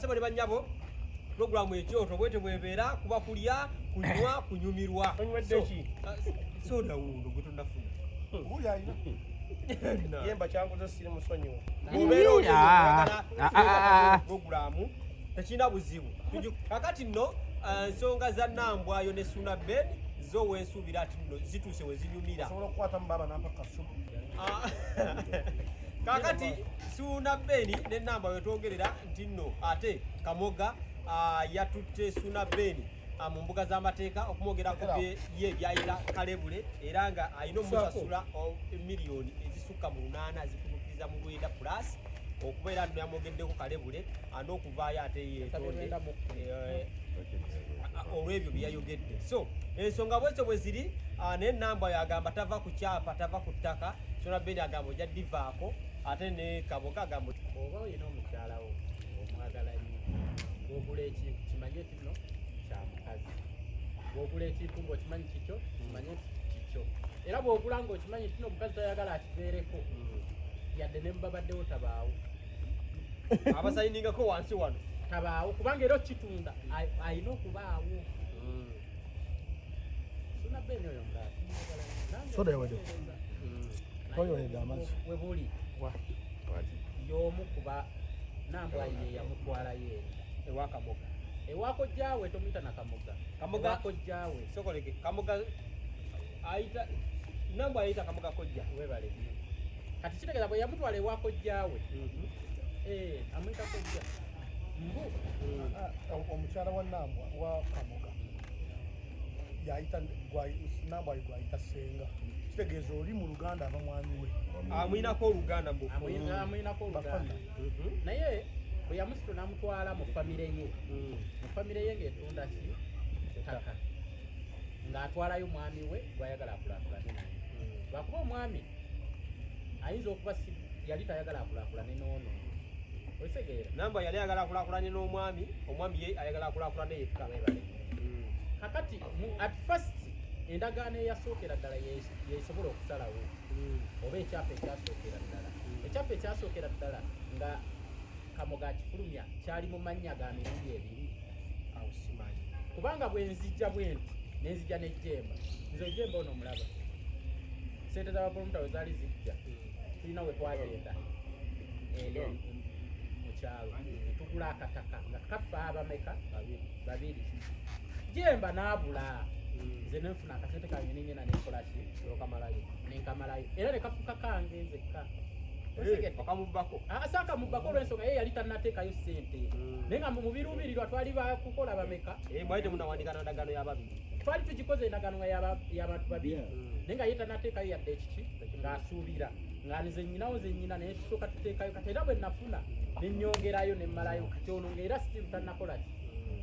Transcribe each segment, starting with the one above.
Sabali banyabo program ekyoto bwete bwebera kuba kulya kunywa kunyumirwa soda wundo gutondafuna uya ina yemba changu zosiri musonyiwa obero oyagala program tekina buzibu kakati nno nsonga za Nambwayo ne Suna Ben zo wensubira ati nno zituse we zinyumira sobola kukwata mbaba nampaka supu kakati Suna Ben ne Nambwayo twogerera nti nno ate Kamoga yatutte Suna Ben mu mbuga z'amateeka okumwogerako ye byayita kalebule era nga alina omusasula miliyoni ezisukka mu 8 zikulukiza mu 9 plus okubeera nno yamwogeddeko kalebule n'okuvaayo ate yeetonde olw'ebyo bye yayogedde. So ensonga bwezo bwe ziri ne Nambwayo agamba tava ku kyapa tava ku ttaka, Suna Ben agamba ojja divaako ate ne Kaboga agamba oba olina omukyalawo omwagala nnyo bw'ogula ekintu kimanye kino kya mukazi, bw'ogula ekintu ng'okimanyi kikyo kimanye kikyo, era bw'ogula ng'okimanyi kino omukazi tayagala akibeereko yadde ne mubabaddewo tabaawo abasayiningako wansi wano tabaawo kubanga era okitunda alina okubaawo. Suna Ben oyo mulala soda yawede oyo yawede amazzi we buli y'omu kuba Nambwayo ye yamutwalayo ewa Kamoga ewakojjaawe tomuyita na Kamoga kojjaawe sokoleke Kamoga ayita Nambwayo ayita Kamoga kojja webale kati kitegeeza bwe yamutwala ewakojjaawe amuyita kojja mbu omukyala wa Nambwa wa Kamoga yayita Nambwayo gwayita senga kitegeeza oli mu Luganda aba mwami we amuyinako oluganda amuyinako oluganda naye bwe yamusito n'amutwala mu famire ye ng'etunda ki ttaka ng'atwalayo mwami we gwayagala akulaakulane naye lwakuba omwami ayinza okuba yali tayagala akulaakulane n'ono otegeera Nambwayo yali ayagala akulaakulane n'omwami ye ayagala akulaakulane yekka kakati at first endagaano eyasookera ddala yesobola okusalawo oba ekyapa ekyasookera ddala nga Kamoga akifulumya kyali mu mannya ga mirundi ebiri awusimanyi kubanga bwenzijja bwenti nenzijja n'ejjemba nze ejjemba ono mulaba sente z'abavolunta we zaali zijja tulina we twagenda eyo mu kyalo netugula akataka nga kaffa abameka babiri jemba n'abula nze nenfuna akasente kange nenyena nenkolaki nenkamalayo era ne kafuka kange nzekka bakamubbako asaka mubbako olw'ensonga ye yali tannateekayo ssente naye nga mu biruubirirwa twali bakukola bameka mwali temunawandika na ndagaano y'ababiri twali tugikoze endagaano y'abantu babiri naye nga ye tannateekayo yadde ekiki ng'asuubira nga nze nyina naye tusooka tuteekayo kati era bwe nafuna nennyongerayo nemmalayo kati ono ng'era sitiru tannakolaki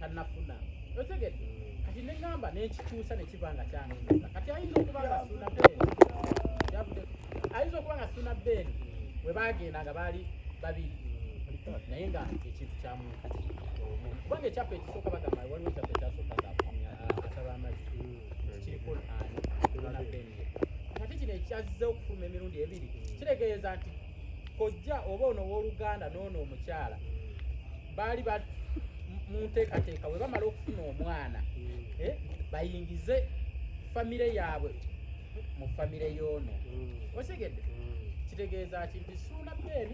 tannafuna otegedde kati neŋŋamba nekikyusa nekiba nga kyange kati ayinza okuba nga Suna Ben we bagenda nga baali babiri naye nga ekintu kyamuntu kubanga ekyapa ekisooka bagamba waliwo ekyapa ekyasooka asaba amazzi kiriko Suna Ben kati kino ekyazze okufuluma emirundi ebiri kitegeeza nti kojja oba ono ow'oluganda n'ono omukyala baali mu nteekateeka we bamala okufuna omwana bayingize famire yaabwe mu famire y'ono otegedde kitegeeza kinti Suna Ben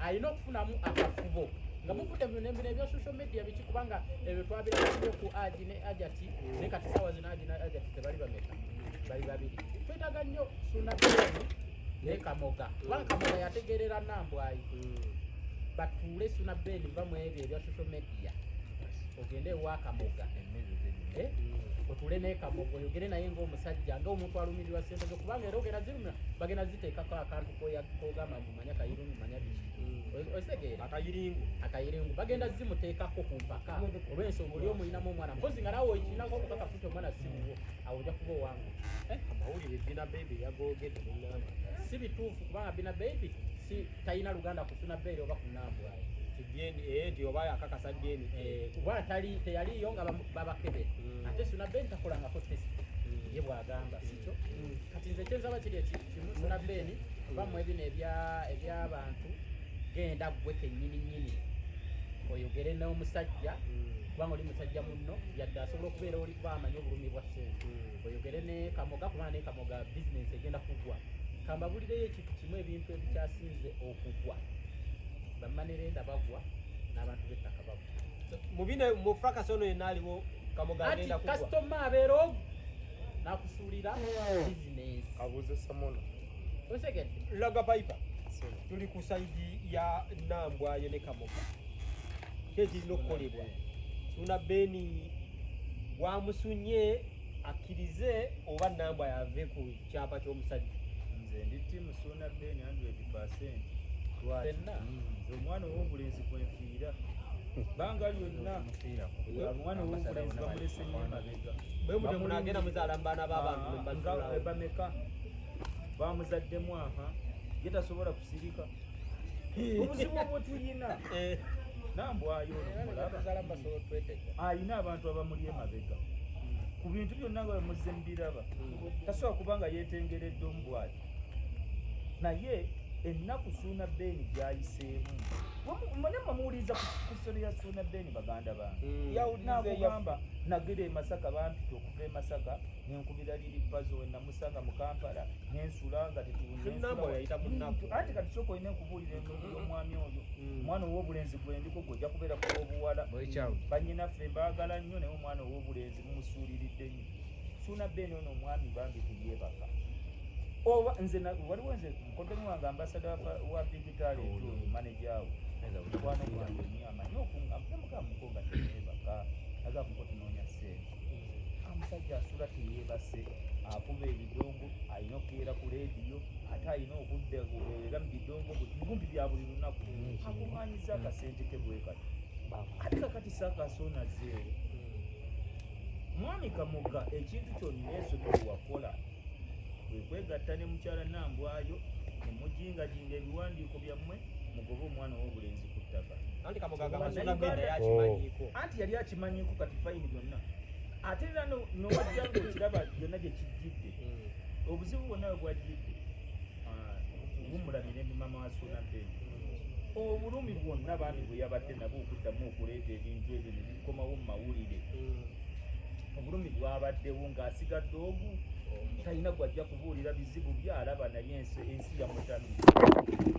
alina okufunamu akafubo nga muvudde mu bino ebya social media biki kubanga ebyo twabirayo ku Aji ne Ajati ne kati saawa zino Aji ne Ajati tebali bameka bali babiri twetaaga nnyo Suna Ben ne Kamoga kubanga Kamoga yategeerera Nambwayo batuule Suna Ben va mu ebyo ebya social media ogende ewa Kamoga otuule ne Kamoga oyogere naye ng'omusajja ng'omuntu alumirirwa ssente zo kubanga era ogenda zirumira bagenda ziteekako akantu kogamba mumanya kayiringu manya biki otegeera akayiringu bagenda zimuteekako ku mpaka olw'ensonga oli omuyinamu omwana mpozi nga nawe okinako obukakafu nti omwana sibuwo awo ojja kuba owangu amawulire Bina Baby yagoogedde n'engamba si bituufu kubanga Bina Baby si tayina Luganda ku Suna Ben oba ku Nambwayo nti oba akakasa dyeni kuba teyaliyo nga babakebe ate Suna Ben takolangako testi ye bw'agamba sikyo kati nze kyenzaba kiri ekimu Suna Ben oba mu ebino eby'abantu genda gwe kennyini oyogere n'omusajja kubanga oli musajja munno yadde asobola okubeera oli kuba amanyi obulumi bwa ssente oyogere ne Kamoga kubanga ne Kamoga bizinensi egenda kugwa kambabulireyo ekintu kimu ebintu ebikyasinze okugwa bamanerenda bagwa n'abantu b'ettaka bagwa mubine mu fracas ono yenna aliwo Kamoga agenda kugwa kasitoma abeera ogu n'akusuulira bizinensi abuuze Samono osegedde laga piper tuli ku saidi ya Nambwayo ne Kamoga kyekirina okukolebwa Suna Beni bwamusunye akkirize oba Nambwayo ave ku kyapa ky'omusajja nze ndi tiimu Suna Beni 100%. fenna omwana ow'obulenzi kwenfiira banga lyonna omwana ow'obulenzi bamulese nnyo emabega bwe mutwe munagenda muzaala mu baana b'abantu bameka bamuzaddemu aha ye tasobola kusirika obuzibu obwo tulina Nambwayo olomulaba ayina abantu abamuli emabega ku bintu byonna nga bemuzze mbiraba tasobola kubanga yeetengeredde omubwati naye ennaku Suna Beni gyayiseemu munyama muwuliriza ku ssolo ya Suna Beni baganda bange nakugamba nagera e Masaka bampita okuva e Masaka nenkubira liri pazo we namusanga mu Kampala nensula nga anti kati sooka olina enkubuulira omwami oyo omwana ow'obulenzi gwendiko gwojja kubeera ku obuwala bannyinaffe mbaagala nnyo naye omwana ow'obulenzi mumusuuliridde nnyo Suna Beni ono omwami bambi teyeebaka oba nze waliwo nze mukoddomi wange ambasada wa Big Talent manajawo mukwano gwange nnyo amanyi okungamukamuko nga teyeebaka agamuko tunoonya ssente omusajja asula teyeebase akuba ebidongo alina okukeera ku leediyo ate alina okudda era mu bidongo bigumbi bya buli lunaku akumanyiza akasente ke bwe kati ate kakati saakasoonazeewo mwami Kamoga ekintu kyonna ensobi wakola kwegatta ne mukyala Nambwayo ne mujingajinga ebiwandiiko byammwe mugobe omwana ow'obulenzi ku ttaka anti Kamoga agamba Suna Beni yakimanyiiko anti yali akimanyiiko kati fayini byonna ate era nowajja ngaokiraba byonna gye kijjidde obuzibu bwonna bwe bwajjidde bumulamire ne mama wa Suna Beni obulumi bwonna bambi bwe yabadde nabwo okuddamu okuleeta ebintu ebyo ne bikomawo mu mawulire obulumi bwabaddewo ng'asigadde ogu talina gwajja kubuulira bizibu byalaba naye ensi yamutamye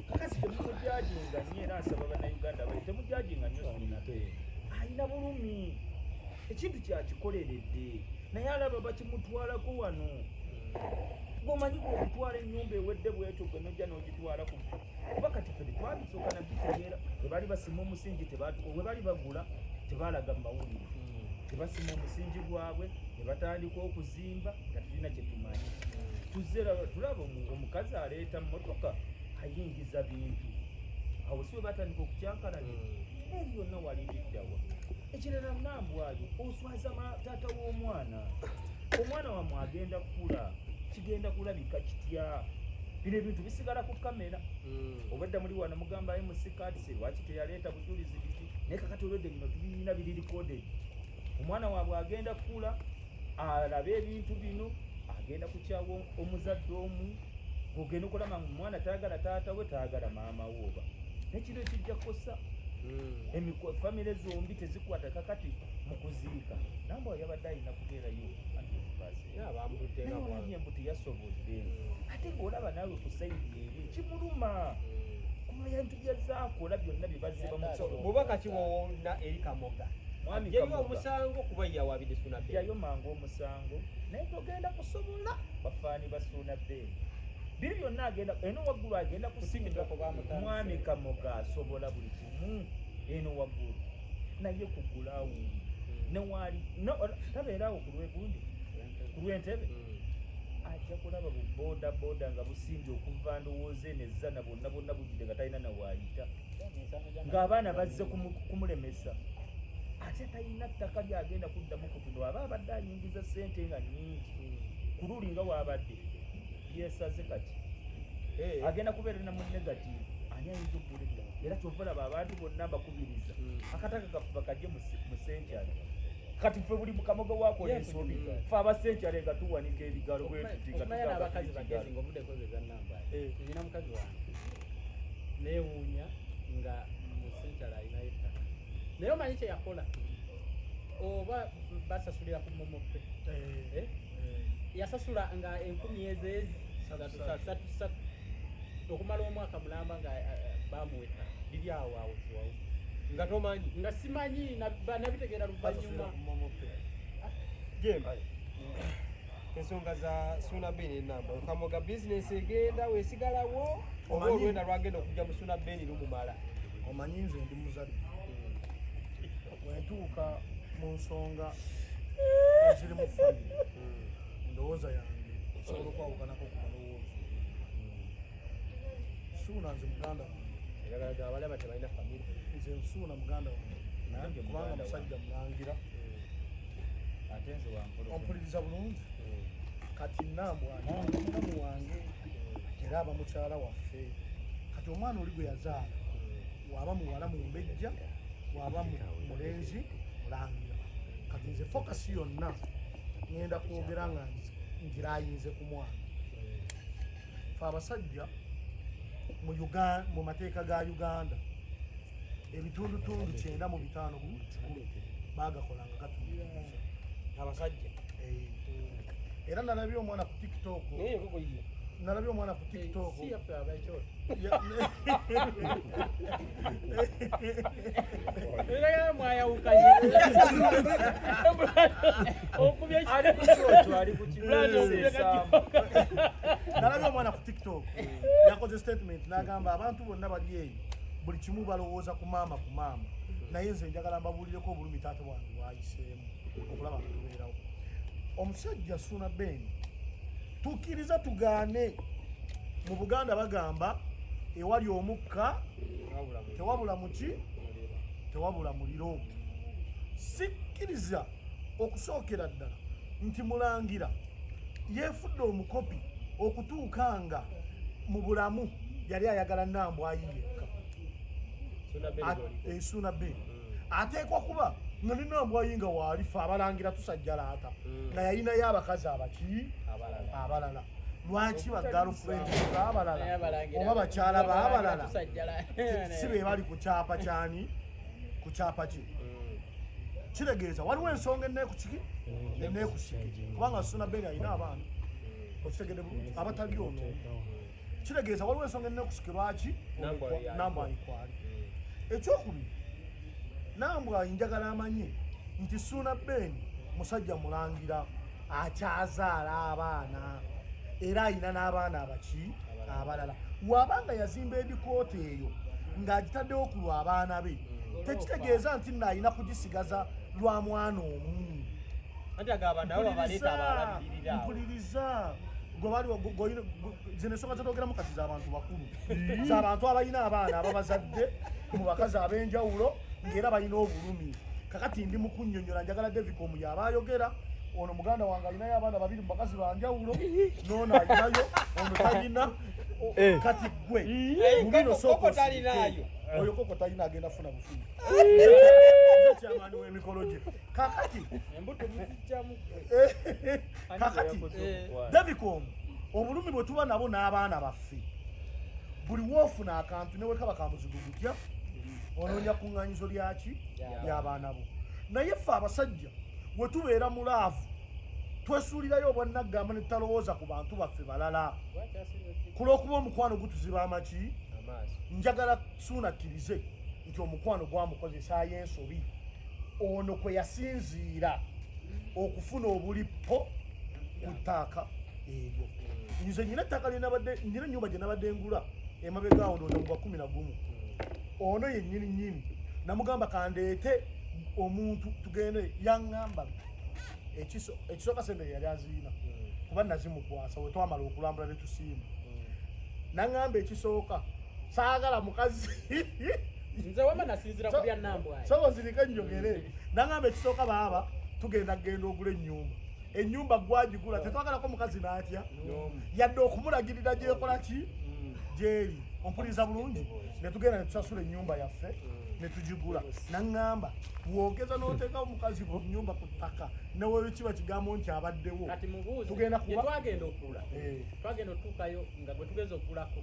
kakati temumujajinga nnyo era nsaba bannayuganda bali temujajinga nnyo Suna Beni alina bulumi ekintu kyakikoleredde naye alaba bakimutwalako wano gomanyi bwokutwala ennyumba ewedde bwetyo gwe nojja n'ogitwala kuba kati ffe tetwabisooka nabitegeera bwe bali basima omusingi we bali bagula tebaalaga mu mawulire tebasima omusingi gwabwe ne batandika okuzimba nga tulina kye tumanyi tulaba omukazi aleeta mmotoka ayingiza bintu awo si we batandika okukyankalanya eri yonna wali liddawa ekirala Nambwayo oswaza taata w'omwana omwana wamwe agenda kukula kigenda kulabika kitya bino ebintu bisigala ku kamera obadda muli wano mugambayo musikatise lwaki teyaleeta bujulizi biki naye kakati olwedde bino tubirina biri recorded omwana waabwe agenda kukula alabe ebintu bino agenda kukyawa omuzadde omu ogenda okulaba omwana taagala taata we taagala maama we oba nekiro ekijja kukosa famire zombi tezikwata kakati mu kuziika Nambwayo yabadde alina kubeerayo naye mbu teyasobodde ate ng'olaba naawe ku saidi eri kimuluma kumayintu byazaakola byonna bye bazze bamusolo bubaka kiwowona eri Kamoga mwami yeyo omusango kuba yawabide Suna Beni yayo mangu omusango naye togenda kusobola bafaani ba Suna Beni biri byonna agenda eno waggulu agenda kusinga mwami Kamoga asobola buli kimu eno waggulu naye kugulaawo newali tabeeraawo ku lwegundi ku lw'entebe ajja kulaba buboda nga businze okuva ndowooza enezzana bonna bujjide nga talina nawaayita ng'abaana bazze kumulemesa ate talina ttaka lyagenda kuddamu kutuno aba abadde anyingiza ssente nga nnyingi ku luli nga waabadde yeesaze kati agenda kubeera na mu negative ani ayinza okugula era kyova laba abantu bonna bakubiriza akataka kaffe bakajje mu senkyale kati ffe buli Kamoga waakola ensobi ffe abasenkyale nga tuwanika ebigalo bwetutimanya n'abakazi bagezi ng'omudde kwezeza Nambwayo nina mukazi wange neewuunya nga mu senkyale alinayo ettaka naye omanyi kye yakola oba basasulira ku momope yasasula nga 10,000 3 okumala omwaka mulamba nga bamuweta biri awo kiwawu nga tomanyi nga simanyi nabitegeera luvannyuma ensonga za Suna Beni enamba Kamoga bizinesi egenda weesigalawo oba olwenda lwagenda okujja mu Suna Beni lumumala omanyi nze ndi muzadde wentuuka mu nsonga eziri mu famire ndowooza yange osobola okwawukanako ku malowoozo Suuna nze muganda abalaba tebalina famire nze Suuna muganda wange kubanga musajja mulangira ate nze wampolo ompuliriza bulungi kati nambwange omulamu wange era aba mukyala waffe kati omwana oli gwe yazaala waba muwala mumbejja waba mulenzi mulangira kati nze fokasi yonna ngenda kwogera nga ngirayinze ku mwana fe abasajja mu mateeka ga Uganda ebitundutundu 9 mu 5 buli kikulu bagakolanga gatumiriza abasajja era nalabye omwana ku TikTok nalabye omwana ku TikTok si yaffe abaekyoto era mwayawukanye okubya nalabye omwana ku TikTok yakoze statement n'agamba abantu bonna bali eyo buli kimu balowooza ku maama naye nze njagala mbabuulireko obulumi taata wange bwayiseemu okulaba nga tubeerawo omusajja Suna Beni tukkiriza tugaane mu Buganda bagamba ewali omukka tewabula muki tewabula muliro sikkiriza okusookera ddala nti mulangira yeefudde omukopi okutuukanga mu bulamu yali ayagala Nambwayi yekka Suna Beni ateekwa kuba nga ne Nambwayi nga waalifa abalangira tusajjalaata nga yalinayo abakazi abaki abalala lwaki bagirlfriend abalala oba bakyala baabalala si be bali ku kyapa kyani ku kyapa ki kitegeeza waliwo ensonga enneekusiki kubanga Suna Beni alina abaana okitegedde bulungi abatali ono kitegeeza waliwo ensonga enneekusiki lwaki Nambwayi kwali ekyokubiri Nambwayi njagala amanye nti Suna Beni musajja mulangira akyazaala abaana era alina n'abaana abaki abalala wabanga yazimba ebikoota eyo ng'agitaddewo ku lw'abaana be tekitegeeza nti naalina kugisigaza lwa mwana omu mpuliriza zino ensonga zetogeramu kati z'abantu bakulu z'abantu abalina abaana ababazadde mu bakazi ab'enjawulo ng'era balina obulumi kakati ndi mu kunnyonnyola njagala Devicom yaba ayogera ono muganda wange alinayo abaana 2 mu bakazi banjawulo noono alinayo ono talina kati gwe mubino soko talinayo oyo koko talina agenda funa bufuni nze kyamaani w'emikolo gye kakati embuto muzijjamu kakati Devicom obulumi bwe tuba nabo n'abaana baffe buli woofuna akantu ne wekaba kamuzigo gutya onoonya kuŋŋaanyizo lyaki ly'abaana bo naye ffe abasajja bwe tubeera mu laavu twesuulirayo obwannagamba ne tutalowooza ku bantu baffe balala ku lw'okuba omukwano gutuziba amaki njagala Suuna akkirize nti omukwano gwamukozesaayo ensobi ono kwe yasinziira okufuna obulippo ku ttaaka eryo nze nyina ettaka nyina ennyumba gye nabadde ngula emabegaawo ndowooza mu 11 ono yennyini namugamba kandeete omuntu tugende yaŋŋamba ekisooka sente yali aziina kuba nazimukwasa we twamala okulambula ne tusiima naŋŋamba ekisooka saagala mukazi nze wama nasinzira ku bya Nambwayi so nzirika njogere naŋŋamba ekisooka baaba tugenda ogula ennyumba gwagigula tetwagalako mukazi n'atya yadde okumulagirira gyekola ki gyeri ompuliriza bulungi ne tugenda ne tusasula ennyumba yaffe ne tugigula naŋŋamba bwogeza n'oteeka omukazi ku nnyumba ku ttaka newe kiba kigambo nti abaddewo kati mubuuze tugenda kuba twagenda okula twagenda otuukayo nga gwe tugeza okulako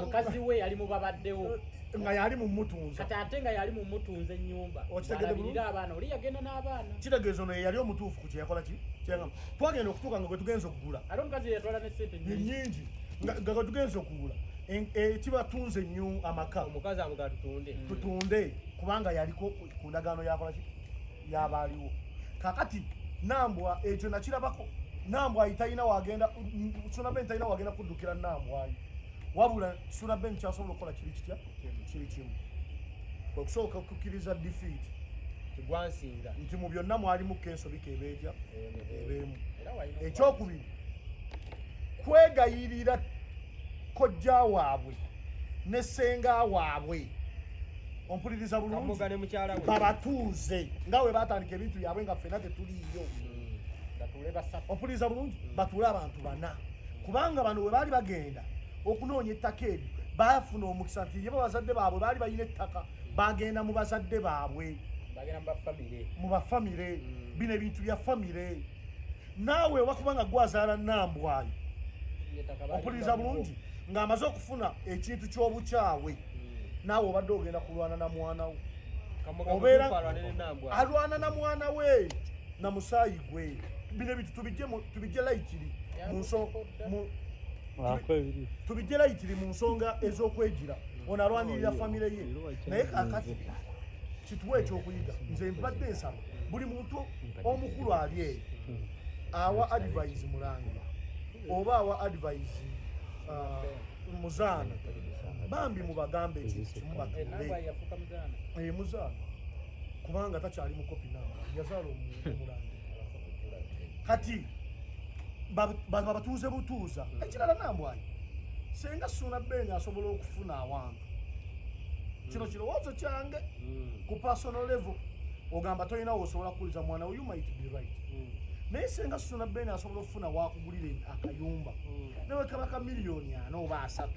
mukazi we yali mubabaddewo nga yali mumutunza kati ate nga yali mumutunza ennyumba alabirira abaana oli yagenda n'abaana kitegeezo naye yali omutuufu ku kyeyakola ki kyegamba twagenda okutuuka nga gwe tugenza okugula ate omukazi yatwala ne sente nyingi nga gwe tugenza okugula kibatunze nnyo amaka omukazi amugala tutunde kubanga yaliko ku ndagaano yakola ki yabaaliwo kakati nambwa ekyo nakirabako nambwa italina wagenda Suna Ben talina wagenda kuddukira nambwayi wabula Suna Ben kyasobola okukola kiri kitya kiri kimu okusooka okukkiriza defeat kigwansinga nti mu byonna mwalimu kensobi kebeetya ebeemu ekyokubiri kwegayirira kojja waabwe ne ssenga waabwe ompuliriza bulungi babatuuze nga bwe batandika ebintu byabwe nga ffena tetuliiyo ompuliriza bulungi batuule abantu bana kubanga bano bwe baali bagenda okunoonya ettaka eryo baafuna omukisa nti ye babazadde baabwe baali balina ettaka bagenda mu bazadde baabwe mu bafamire bino ebintu bya famire naawe wakubanga gwazaala nambwayo ompuliriza bulungi ng'amaze okufuna ekintu ky'obukyawe naawe obadde ogenda kulwana na mwana wo obeera alwana na mwana we na musaayi gwe bino ebintu tubijje layitiri tubijje layitiri mu nsonga ez'okwegira ono alwanirira famire ye naye kakati kituwa ekyokuyiga nze mbadde nsaba buli muntu omukulu ali eyo awa advise mulangira oba awa advise muzaana bambi mubagambe ekintu kimubatuule muzaana kubanga takyali mukopi namba yazaala omulangira kati babatuuze butuuza ekirala nambwayi senga Suna Ben asobola okufuna awantu kino kirowoozo kyange ku personal level ogamba tolinawo osobola kukuliza mwana we you might be right naye senga Suna Ben asobola okufuna wakugulira akayumba newe kabaka miliyoni 4 oba 3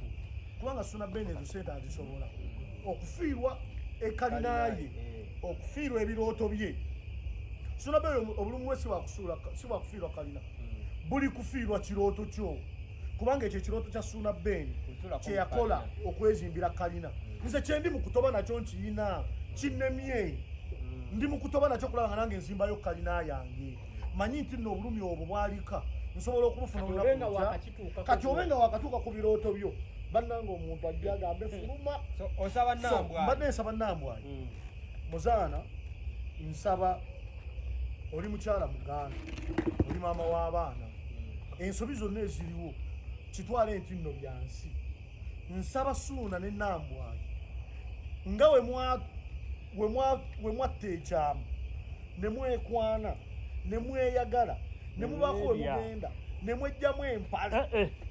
kubanga Suna Ben ezo sente azisobola okufiirwa ekalinaye okufiirwa ebirooto bye Suna Ben obulumu we si wakufiirwa kalina buli kufiirwa kirooto kyo kubanga ekyo ekirooto kya Suna Ben kyeyakola okwezimbira kalina nze kyendi mu kutoba nakyo nkiyina kinnemye ndi mu kutoba nakyo kulaba nga nange nzimbayo kalina yange manyi nti nno obulumi obwo bwalika nsobola okubufuna kati obenga wakatuuka ku birooto byo bannanga omuntu ajja agambe fuluma mbadde nsaba nambwayi muzaana nsaba oli mukyala muganda oli maama w'abaana ensobi zonna eziriwo kitwale nti nno byansi nsaba Suna ne nambwayi nga we mwatta ekyamu ne mwekwana ne mweyagala ne mubaako we mugenda ne mwejjamu empala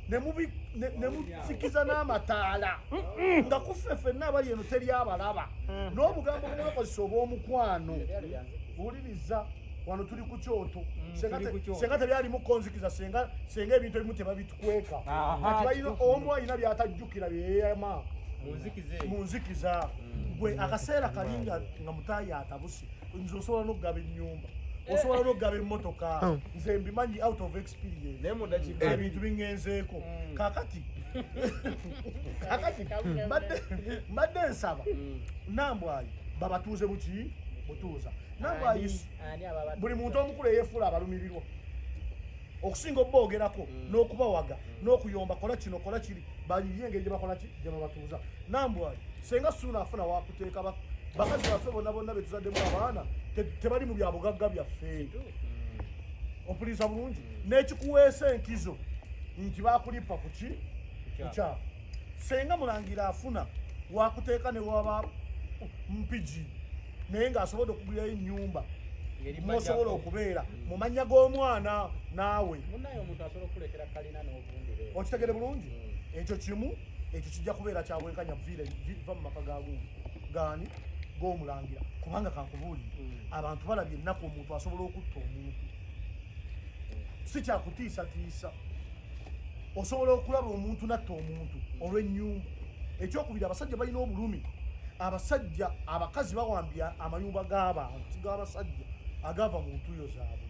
ne musikiza n'amataala nga kuffe ffenna abali eno teri abalaba n'obugambo bumwekozesa obw'omukwano buwuliriza wano tuli ku kyoto senga tebyalimu konzikiza senga ebintu ebimu tebabitukweka kati balina omu alina byatajjukira byeyama munzikiza gwe akaseera kalinga nga mutaayi atabuse nze osobola n'okugaba ennyumba osobola n'okugaba emmotoka nze mbimanyi out of experience ebintu biŋŋenzeeko kakati mbadde nsaba nambwayi babatuuze buki butuuza nambwayi buli muntu omukulu eyeefuula abalumirirwa okusinga obboogerako n'okubawaga n'okuyomba kola kino kola kiri baliyo engeri gyebakola ki gye babatuuza nambwayi senga Suna afuna wakuteeka bakazi baffe bonna bonna betuzaddemu abaana tebali mu byabugagga byaffe ompuliriza bulungi n'ekikuweesa enkizo nti bakulipa kuki kukyapa senga mulangira afuna wakuteeka ne waba mpigi naye ng'asobodde okugulirayo ennyumba mwosobola okubeera mu mannya g'omwana naawe okitegere bulungi ekyo kimu ekyo kijja kubeera kyabwenkanya va mu maka gaani g'omulangira kubanga kankubuulire abantu balabye ennaku omuntu asobola okutta omuntu si kyakutiisatiisa osobola okulaba omuntu natta omuntu olw'ennyumba ekyokubiri abasajja balina obulumi abasajja abakazi bawambya amayumba g'abantu g'abasajja agava mu ntuuyo zaabwe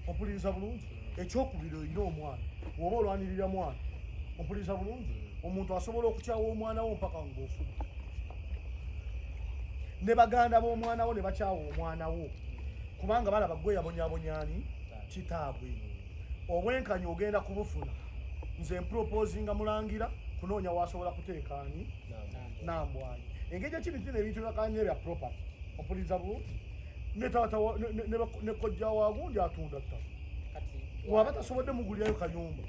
ompuliriza bulungi ekyokubiri olina omwana oba olwanirira mwana ompuliriza bulungi omuntu asobola okukyawa omwana wo mpaka ng'ofudde. Ne baganda b'omwana wo ne bakyawa omwana wo kubanga balaba gwe yabonyabonyani kitaabwe. Obwenkanya ogenda kubufuna. Nze mproposinga Mulangira kunoonya wasobola kuteekaani Nambwayi. Engeri ekibiti n'ebintu byakanye bya property ompuliriza bulungi ne taata ne kojja waagundi atunda ttaka. Waba tasobodde mugulirayo kanyumba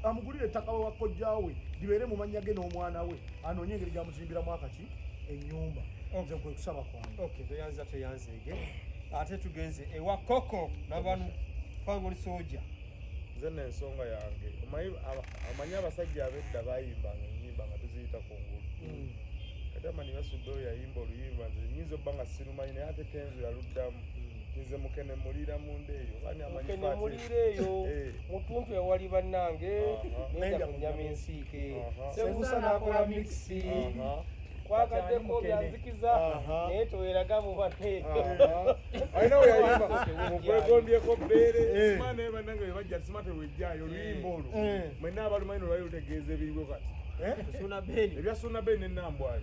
amugulire ettaka wa kojjaawe libeere mu mannya ge n'omwana we anoonye engeri gyamuzimbiramu akaki ennyumba. Nze kwe kusaba kwange. Toyanzeege ate tugenze ewa Koko n'abantu Fangoli Soja. Nze n'ensonga yange amanyi abasajja ab'edda bayimbanga ennyimba nga tuziyita kungulu. Kati amanyi basudde oyo yayimba oluyimba nze nyinza obba nga sirumanyi naye ate Kenzo yaluddamu nze mukene mulira munda eyo mukene mulira eyo mutuntu ewali bannange nenda kunyama ensiike sebusa nakola mixi kwagaddeko byanzikiza naye toweraga mu bate alina weyayimba mukwegombyeko bbeere simaana ye bannange webajja tusimate wejjayo oluyimba olwo mwenna abalumanyi nolwali lutegeeza ebiriwo kati ebya Suna Beni ne Nambwayi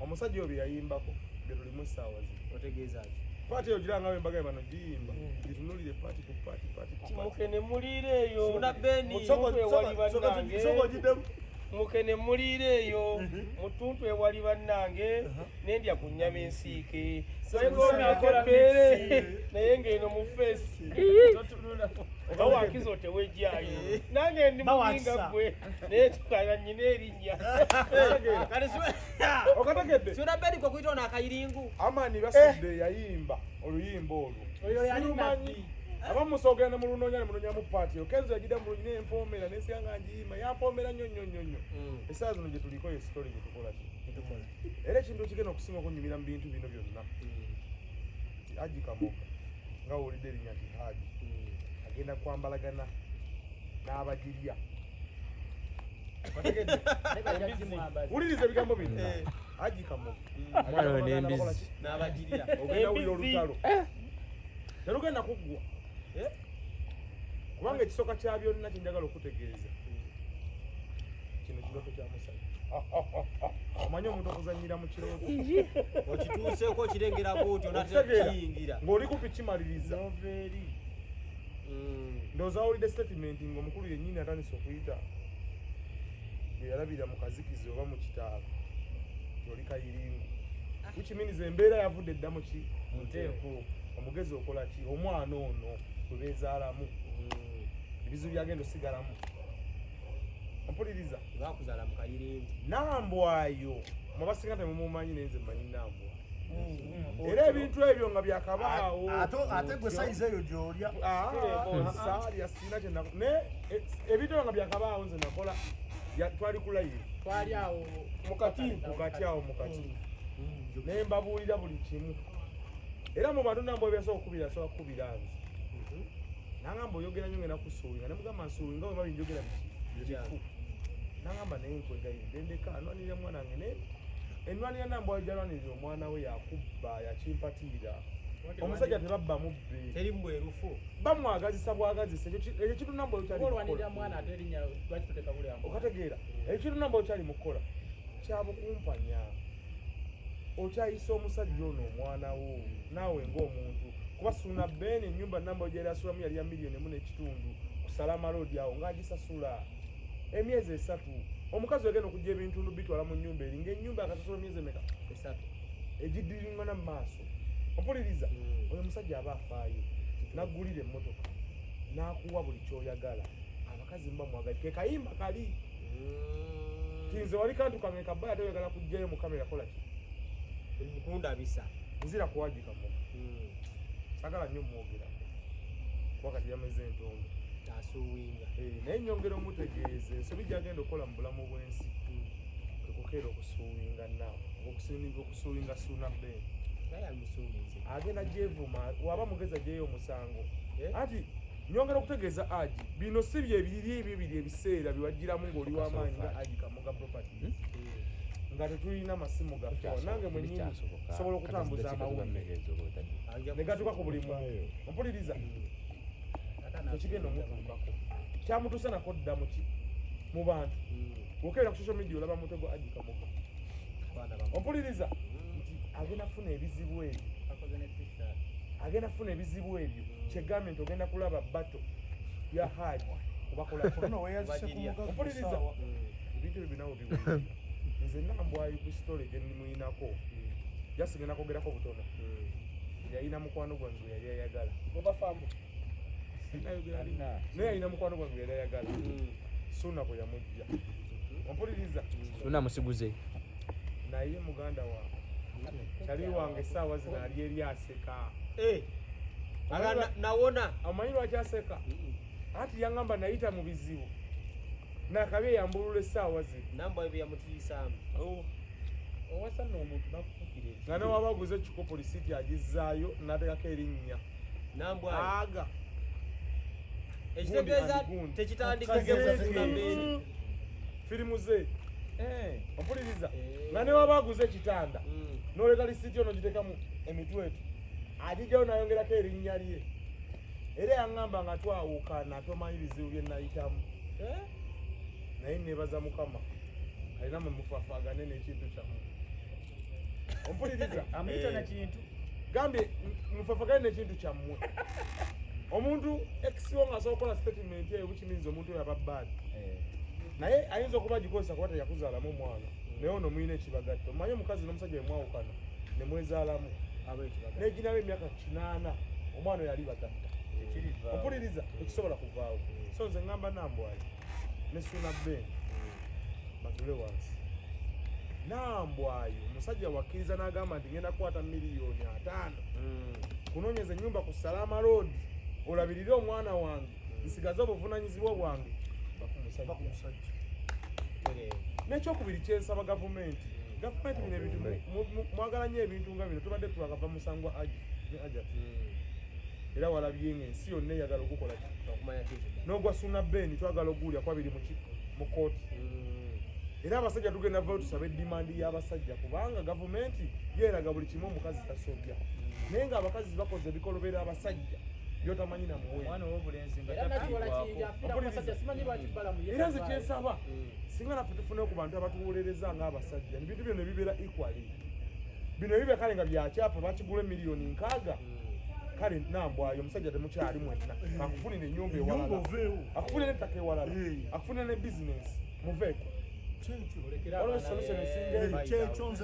omusajja oyo byeyayimbako bye tulimu essaawa zino otegeeza ki paati eyo giranga embaga bano giyimba gitunulire paati ku paati mukene mulira eyo Suna Beni ewali bannange mukene mulira eyo mutuntu ewali bannange nendya ku nnyama ensiike segombyeko bbeere naye ng'eno mu feesi bawakizo tewejjayo nange ndi mulinga gwe naye tukala nnyina erinnya okategedde Suna Beni kwe kuyita ono akayiringu Amani basudde yayimba oluyimba olwo oyo yali nabbi abamusogera ne mulunoonya ne munoonya mu paati Kenzo yagidda mu lunyina empoomera nesiyanga ngiyima yampoomera nnyo essaawa zino gye tuliko yo sitole gye tukola era ekintu ekigenda okusinga okunyumira mu bintu bino byonna nti Haji Kamoga nga wulidde erinnya nti Haji agenda kwambalagana n'abagirya wuliriza ebigambo bino Haji Kamoga n'abagirya ogenda wulira olutalo terugenda kuggwa kubanga ekisooka kya byonna kinjagala okutegeeza kino kirooto kya musajja omanyi omuntu okuzannyira mu kirooto okituuseeko okirengerako otyo natekiyingira ng'oli kupi kimaliriza ndowooza wawulidde statement ng'omukulu yennyini atandise okuyita bwe yalabira mu kazikizi oba mu kitaala tyoli kayiringu wikiminiza embeera yavudde dda mu ki nteeko omugezi okola ki omwana ono bwe beezaalamu ebizibu byagenda osigalamu ompuliriza bakuzaala mu kayiringu Nambwayo mwabasinga temumumanyi naye nze mmanyi Nambwayo era ebintu ebyo nga byakabaawo ate gwe sayizi eyo gy'olya saalya sina naye ebintu ebyo nga byakabaawo nze nakola twali kulayivu twali awo mukati awo mukati naye mbabuulira buli kimu era mu bantu Nambwayo byasobola okukubira asobola kukubira nze nangamba oyogera nnyo ngenda kusuuwinga nemugamba nsuuwinga bwe babi njogera bikifu nangamba naye nkwegayirira ndeka anwanirira mwana wange naye ennwanira Nambwayo gyalwanirira omwana we yakubba yakimpatiira omusajja tebabba mubbe teri mbwerufu bamwagazisa bwagazisa ekyo kitu Nambwayo olwanirira mwana ate erinnya lwaki tuteeka buli amu okategeera ekitu Nambwayo kyali mu kukola kyabukumpanya okyayisa omusajja ono omwana wo naawe ng'omuntu kuba Suna Beni ennyumba Nambwayo gyali asulamu yali ya $1.5 ku Salama Road awo ng'agisasula emyezi 3 omukazi wagenda okujja ebintundu bitwala mu nnyumba eri ng'ennyumba akasasula emyezi emeka 3 egidiringana mu maaso ompuliriza oyo omusajja aba afaayo naggulira emmotoka n'akuwa buli kyoyagala abakazi muba mwagala ke kayimba kali kinze wali kantu kange kabbala toyagala kujjayo mu kamera kola ki mukundabisa nzira ku Haji Kamoga sagala nnyo mwogerako wakati yameze entongo asuuwinga naye nyongera omutegeeze ensobi gyagenda okukola mu bulamu bw'ensi kekukeera okusuuwinga naawe okusuuwinga Suna Beni agenda gyevuma waba mugezi agyeyo omusango anti nyongera okutegeeza Haji bino si byebiri ebiseera biwagiramu ng'oli w'amaanyi nga Haji Kamoga property nga tetulina masimu gaffe nange mwennyini sobola okutambuza amawulire ne gatuuka ku buli muntu ompuliriza tekigenda omutuukako kyamutuuse nako dda muki mu bantu bw'okeera ku social media olaba Mutego Haji Kamoga ompuliriza nti agenda kufuna ebizibu ebyo agenda kufuna ebizibu ebyo kyegambye nti ogenda kulaba bato ya Haji ompuliriza ebintu ebyo binawo biwulira nze Nambwayo ku story gye nimuyinako jasigenda kwogerako butono yalina mukwano gwange yali ayagala naye yalina mukwano gwange yali ayagala Suna bwe yamujja ompuliriza Suna musiguze naye muganda wange kyali wange essaawa zino ali eri aseka nawona amanyi lwaki aseka ati yaŋŋamba nayita mu bizibu nakabe yambulula essaawa zino Nambwayo bye yamutiisaamu owasa n'omuntu nakufukire nga newaba aguze ekikopo lisiti agizzaayo n'ateekako erinnya Nambwayo aga ekitegeeza tekitandikagemu firimu ze ompuliriza nga newaba aguze ekitanda n'oleka lisiti ono gitekamu emitwetu agijjayo nayongerako erinnya lye era yaŋŋamba nga twawukana tomanyi bizibu bye nayitamu naye nebaza Mukama alina mumufafaagane n'ekintu kyammwe ompuliriza amuyita na kintu gambye mufafaagane n'ekintu kyammwe omuntu ekisiwo ng'asobola okukola statement eyo bukimiriza omuntu oyo ababbaadi naye ayinza okuba agikozesa kuba teyakuzaalamu omwana naye ono muyina ekibagatto manye omukazi n'omusajja bemwawukana ne mwezaalamu n'eginawo emyaka 8 omwana oyo ali bagatta ompuliriza ekisobola kuvaawo so nze ŋŋamba Nambwayo ne Suna Ben batule wansi Nambwayo omusajja wakkiriza n'agamba nti ngenda kukwata miliyoni 5 kunoonyeza ennyumba ku Salama Road olabirire omwana wange nsigaze obuvunaanyizibwa bwange bakumusajja n'ekyokubiri kyensaba gavumenti bino ebintu mwagala nnyo ebintu nga bino tubadde twagava musangwa ne Ajati era walabye ng'ensi yonna eyagala okukola n'ogwa Suna Ben twagala oguwulya kwabiri mu kooti era abasajja tugenda vayo tusaba edimandi y'abasajja kubanga gavumenti yeeraga buli kimu omukazi tasobya naye ng'abakazi bakoze ebikolobera abasajja byotamanyi namuwe era nze kyensaba singa naffe tufune ku bantu abatuwolereza ng'abasajja ebintu bino nebibeera equally bino ebibe kale nga byakyapa bakigula miliyoni 6 kale Nambwayo omusajja temukyali mwenna akufunira ennyumba ewalala akufunira ettaka ewalala akufunira ne bizinesi muveeko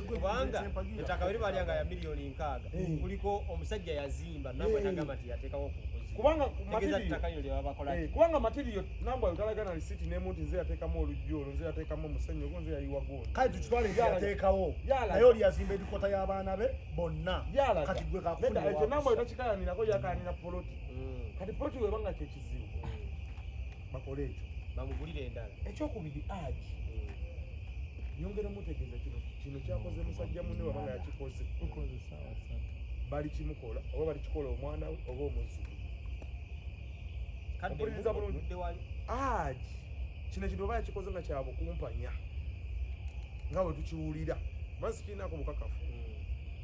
kubanga ettaka bwe balyanga ya miliyoni 6 kuliko omusajja yazimba Nambwayo nagamba nti yateekawo kubanga materiyo Nambwayo talagana lisiti nemu nti nze yateekamu oluggi olwo nze yateekamu omusenyu ogwo nze yayiwa gundi kale tukitwale yateekawo naye oli yazimba edikota y'abaana be bonna kati gwe ekyo Nambwayo takikayanirako yakayanira poloti kati poloti webanga kyekizibu bakole ekyo bamugulire endala ekyokubiri Haji nyongera mutegeeza kino kyakoze musajja munne wabanga yakikoze bali kimukola oba bali kikola omwana we oba omuzzukulu ompuliriza bulungi Haji kino ekintu oba yakikoze nga kyabukumpanya nga bwe tukiwulira mazi kirinako bukakafu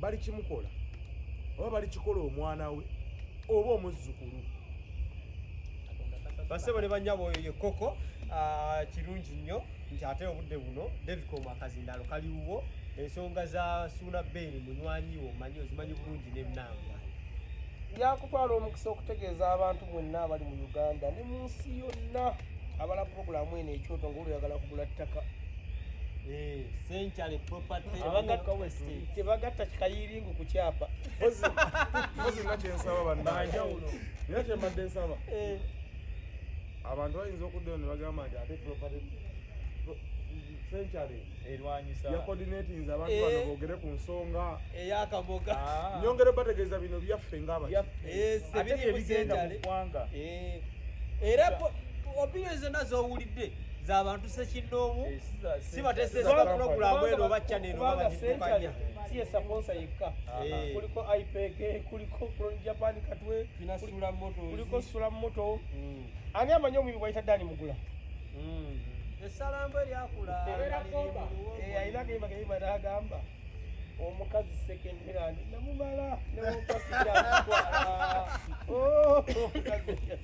bali kimukola oba bali kikola omwana we oba omuzzukulu basebo ne banyabo oyo ye Koko kirungi nnyo nti ate obudde buno Devicom akazindaalo kaliwo ensonga za Suna Ben munywanyiwo manyi ozimanyi bulungi ne Nambwayo yakutwala omukisa okutegeeza abantu mwenna abali mu Uganda ne mu nsi yonna abala puroguramu eno ekyoto ng'oluyagala kugula ttaka Century Property tebagatta kikayiringu ku kyapa pozi nga kyensaba bannanjawulo era kyembadde nsaba abantu bayinza okuddayo ne bagamba nti ate Century erwanyisa ya coordinatinze abantu bano boogere ku nsonga ey'akaboga nyongere bategeeza bino byaffe abiri ebigenda mu ggwanga era opinion zonna z'owulidde z'abantu sekinnoomu si bateeseza puroguramu eno oba channel oba Century si ye sponsor yekka kuliko IPK kuliko Pro Japan Katwe kuliko Sula Moto ani amanyi omubi bwayita Dani Mugula esalambo eryakula ayina kayima n'agamba omukazi second hand namumala nemupasiira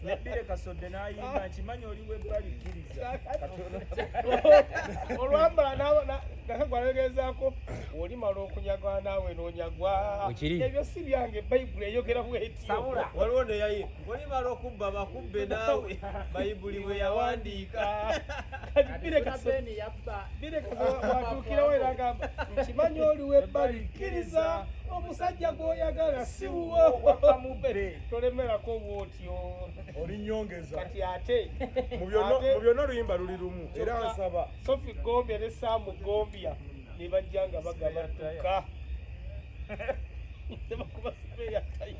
Nebire kasodde n'ayimba nkimanyi oli webbalikkiriza olwambala nakagwalegezaako olimala okunyagwa naawe n'onyagwa ebyo si byange bayibuli eyogera bwetyo waliwo neyayi olimala okubba bakubbe naawe bayibuli bwe yawandiika watuukirawo era agamba nkimanyi oli webbalikkiriza omusajja gw'oyagala siwo wakamubbe tolemerako bwotyo oli nyongeza kati ate mu byonna oluyimba luli lumu era nsaba Sophie Gombia ne Sam Gombia ne bajja nga bagabatuka tebakuba sipeya tayi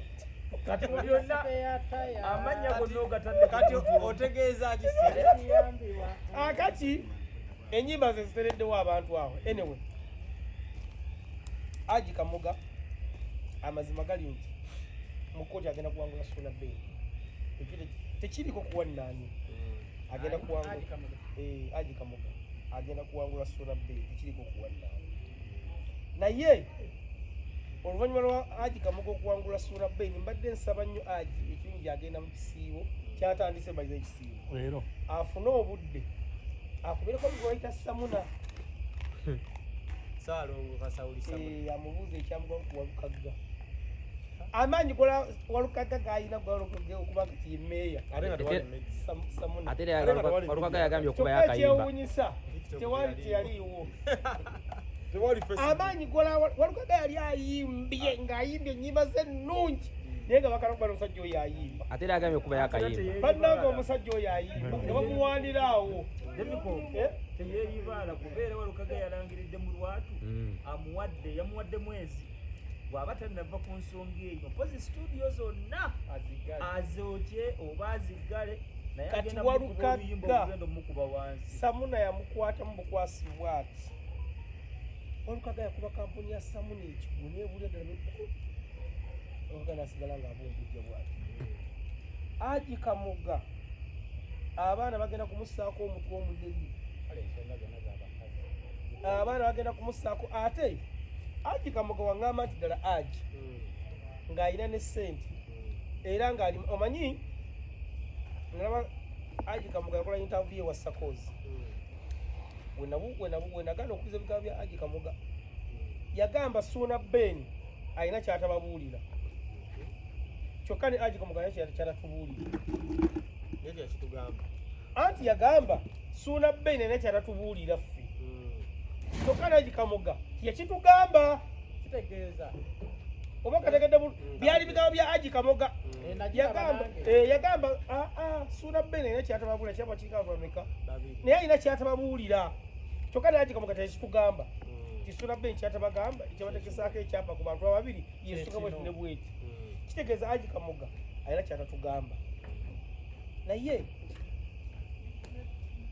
kati mu byonna amannya gonna ogatadde kati otegeeza ki kati enyimba ze zitereddewo abantu awo anyway Haji Kamoga amazima gali nti mukooti agenda kuwangula Ssuuna Bey tekiriko kuwannaani agenda kuwangula Haji Kamoga agenda kuwangula Ssuuna Bey tekiriko kuwannaani naye oluvannyuma lwa Haji Kamoga okuwangula Ssuuna Bey mbadde nsaba nnyo Haji ekirungi agenda mu kisiibo kyatandise bayize ekisiibo leero afune obudde akubereko bigwayita Samuna Saalongo Kasawuli Samuna amubuuza ekyamugawo ku Walukagga amaanyi gola Walukagga gayina gwalokogera okuba kati ye meeya Samuna ate Walukagga yagambye okuba yakayimba ekyewuunyisa tewali teyaliiwo amaanyi gola Walukagga yali ayimbye ng'ayimbye ennyimba ze ennungi naye nga bakalakuba n'omusajja oyo ayimba ate yagambye okuba yakayimba bannanga omusajja oyo ayimba nga bamuwandira awo teyeeyibaala kubeera Walukagga yalangiridde mu lwatu yamuwadde mwezi bw'aba tannava ku nsonga eyo mpozi studio zonna azookye oba aziggale naye kati Walukagga omukuba wansi Samuna yamukwata mu bukwasibwa ati Walukagga yakuba kampuni ya Samuna ekigwo neebulya ddala Walukagga nasigala ng'abumbujja bwati Haji Kamoga abaana bagenda kumussaako omutwe omunene abaana bagenda kumussaako ate Haji Kamoga waŋŋamba nti ddala Haji ng'alina ne ssente era ng'ali omanyi nalaba Haji Kamoga yakola interview ewa Sakozi wenagana okwiza ebigambo bya Haji Kamoga yagamba Ssuuna Bey alina kyatababuulira kyokka ne Haji Kamoga alina kyatatubuulira anti yagamba Ssuuna Bey alina kyatatubuulira ffe kyokka ne Haji Kamoga yakitugamba kitegeeza oba kategedde byali bigambo bya Haji Kamoga yagamba Ssuuna Bey alina kyatababuulira kyaba kikavameka naye alina kyatababuulira kyokka ne Haji Kamoga tekitugamba Ssuuna Bey kyatabagamba ekyabategesaako ekyapa ku bantu ababiri yesuka bweti ne bweti kitegeeza Haji Kamoga alina kyatatugamba naye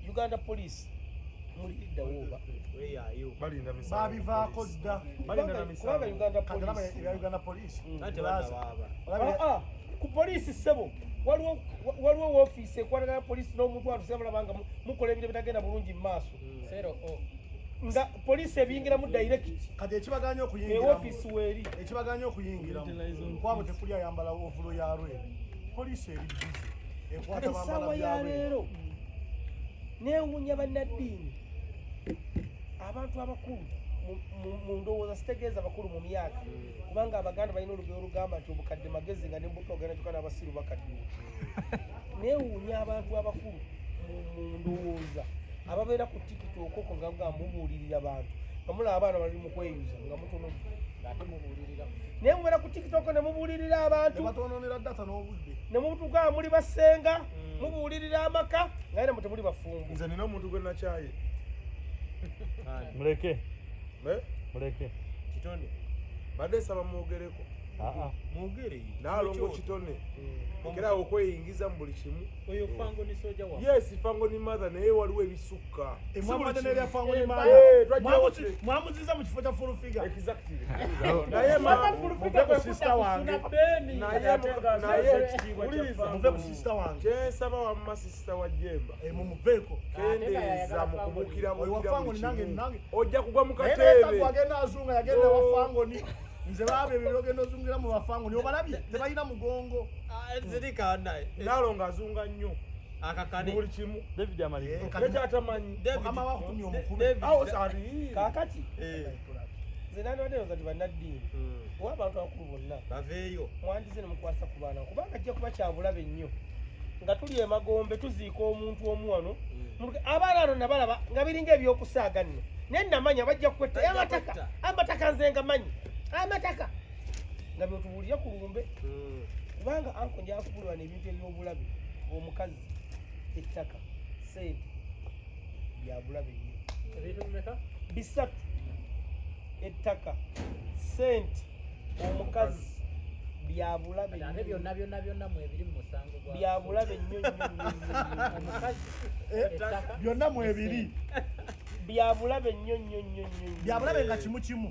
Uganda Police muliddawo oba babivaako dda kubanga Uganda Police Uganda Police ku poliisi ssebo waliwo woofiisi ekwatagana poliisi n'omuntu atusemulaba nga mukola ebintu bitagenda bulungi mu maaso nga poliisi ebiyingiramu direct kati ekibaganya woofiisi weeri okuyingiramu kwabo tekuli ayambala ovulo ya lwe poliisi eri bizi ekwata essaawa ya leero neewuunya bannaddiini abantu abakulu mu ndowooza sitegeeza bakulu mu myaka kubanga Abaganda balina olugero olugamba nti obukadde magezi nga nembuto ogenda kyokka n'abasiru bakaddiwa neewuunya abantu abakulu mu ndowooza ababeera ku TikTok okwo nga mubuulirira abantu nga mulaba abaana bali mu kweyuza nga mutono ate mubuulirira naye mubeera ku TikTok ne mubuulirira abantu batononera data n'obudde ne mutugaa muli basenga mubuulirira amaka ngaye namwe temuli bafumbu nze nina omuntu gwe nakyaye muleke kitone badde nsaba mwogereko mwogere naalongo kitone ekerawo okweyingiza mu buli kimu oyo fango ni soja wa yes fango ni mother naye waliwo ebisukka emwamade nerya fango ni mwamuziza mu kifo kya full figure exactly naye muve ku sister wange muve ku sister wange kyensaba wamma sister wa Jemba mumuveeko kendeeza mu kubukira oyo wa fango ni nange ojja kugwa mu kateebe agenda azunga yagenda wa fango ni nze baabe ebirogendo ozungira mu bafango niyo balabye tebalina mugongo zirika naye nalo ng'azunga nnyo akakane buli kimu David amaliriko kyatamanyi mukama wakutumya omukube awo sali Kaakati nze nandibateeroza ti bannaddiini oba abantu abakulu bonna baveeyo mwandize ne mukwasa ku baana kubanga ajja kuba kyabulabe nnyo nga tuli emagombe tuziika omuntu omu wano abaana ano nabalaba nga biringa ebyokusaaga nno naye namanya bajja kukwetta amataka nze nga manyi amataka nga byotubuulira ku lumbe kubanga anko njakugulwa n'ebintu ebyobulabe omukazi ettaka sente byabulabe nnyo ebintu bimeka bisatu ettaka sente omukazi byabulabe ate byonna mwebiri mu musango gwa byabulabe nnyo omukazi byonna mu ebiri byabulabe nnyo byabulabe nga kimu kimu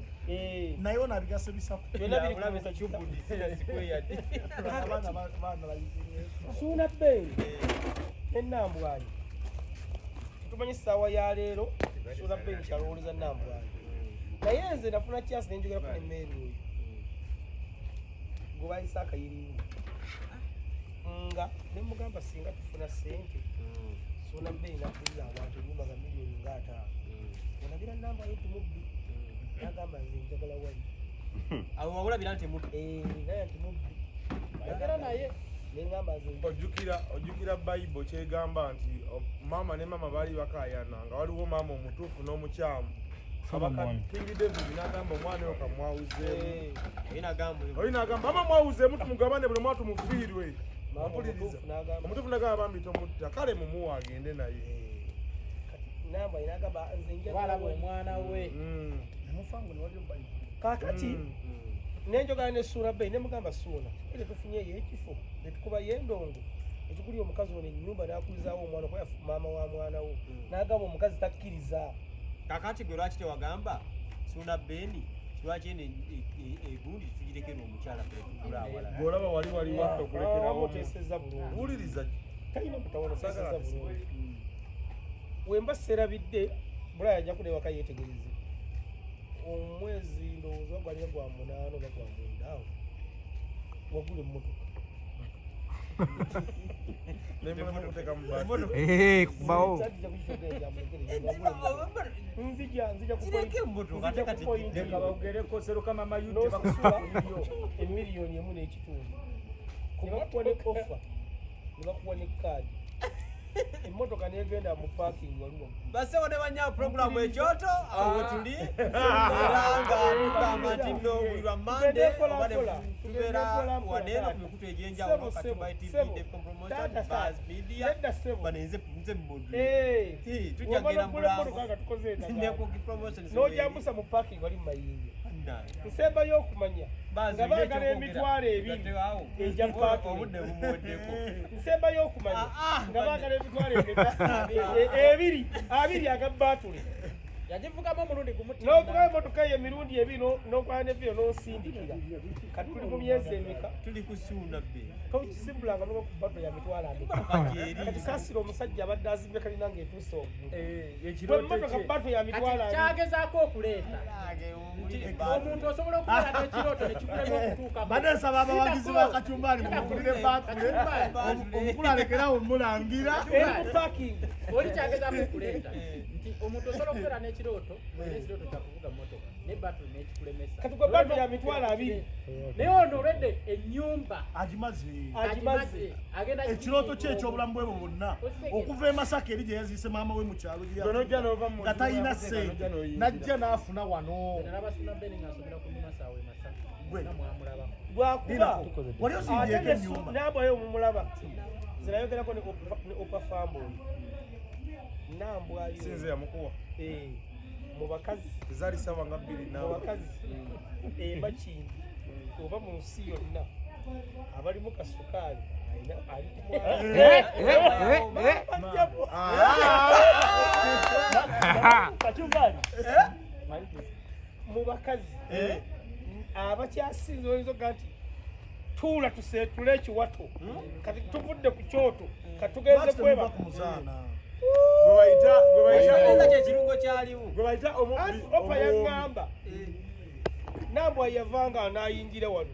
naye ono abigase bisatu suuna bbeeyi n'ennambwanyi tumanyi essaawa ya leero suuna bbeeyi kyalowoleza nnambwanyi naye nze nafuna chance nenjogerako nemmeeri oyo gwe bayise akayiringo nga nemugamba singa tufuna sente suuna bbeeyi nakulira abantu enyumba nga miliyoni nga 5 olagira namba yo timubbi nagamba nze njagala wali awo wabulabira nti mubbi naye nti mubbi ayogera naye nengamba nze ojjukira bayibuli kyegamba nti maama ne maama baali bakayana nga waliwo maama omutuufu n'omukyamu King David n'agamba omwana oyo kamwawuzeemu oyo n'agamba mama mwawuzeemu tumugabane buli mwatu mufiirwe omutuufu n'agamba bambi tomutta kale mumuwa agende naye namba inagamba nze njagala omwana we mufango niwali bayibuli kakati nenjogala ne suuna bbeeyi nemugamba suuna ere tufunyeyo ekifo netukuba yendongo ekikuli omukazi ono ennyumba n'akuzaawo omwana kuba maama wa mwana wo n'agamba omukazi takkiriza kakati gwe lwaki tewagamba suuna bbeeni lwaki eno egundi tugirekera omukyala bw'olaba wali waffe okulekerawo oteeseza bulungi wuliriza talina mutawana oteeseza bulungi wemba serabidde bulaya ajja kulewaka yeetegereze omwezi ndowooza gwalira gwa 8 oba gwa 9 awo wagula emmotoka kubawo nzija serukama mayute emiliyoni emu n'ekitundu kubakuwa ne ofa nebakuwa ne kaadi emmotoka negenda mu parking waliwo basewo ne banyawo programu ekyoto awo wetuli era nga tugamba nti nno buli lwa mande tubeera waneeno ku mikutu egyenjawulo Katumba TV, Defcon Promotion, Buzz Media banenze mubundu tujja kugenda mulango nekoki promotion n'ojambusa mu parking wali mu mayinja nsemba y'okumanya nga baagala emitwalo 2 ejja obudde bumuweddeko nsemba y'okumanya nga baagala emitwalo 2 aga batule yagivugamu omulundi gumuti n'ovugamu emmotoka ye emirundi 2 n'okwala neviyo n'osindikira kati tuli mu myezi emeka tuli ku suuna bbe tokisimbulanga n'oba ku bato ya mitwalo kati saasira omusajja abadde azimbye kalina ng'etuuse oggulu emmotoka bato ya mitwalo kyagezaako okuleeta omuntu osobola okubeera n'ekirooto nekikulema okutuuka badesaba abawagizi ba Katumba mumugulire batule omukulu alekerawo mulangira parking oli kyagezaako okuleeta nti omuntu osobola okubeera n'ekirooto n'ekirooto kyakuvuga mmotoka ne batule n'ekikulemesa kati gwe bato ya mitwalo 2 naye ono olwedde ennyumba agimaze ekirooto kye ekyobulamu bwe bwonna okuva e Masaka eri gye yaziise maama we mu kyalo nga talina ssente najja n'afuna wano bwakuba wali osindyeko ennyumba nambwayo omumulaba zinayogerako ne opa famboy nambwayo sinze yamukuwa mu bakazi ezaali ssaawa nga 2 mu bakazi embakindi oba mu nsi yonna abalimu kasukaali ali Katumba mu bakazi abakyasinze oyinza oga nti tuula tuseetule ekiwato kati tuvudde ku kyoto katugenze kweba kyekirungo kyaliwo opa yaŋŋamba nambwa yavanga n'ayingira wano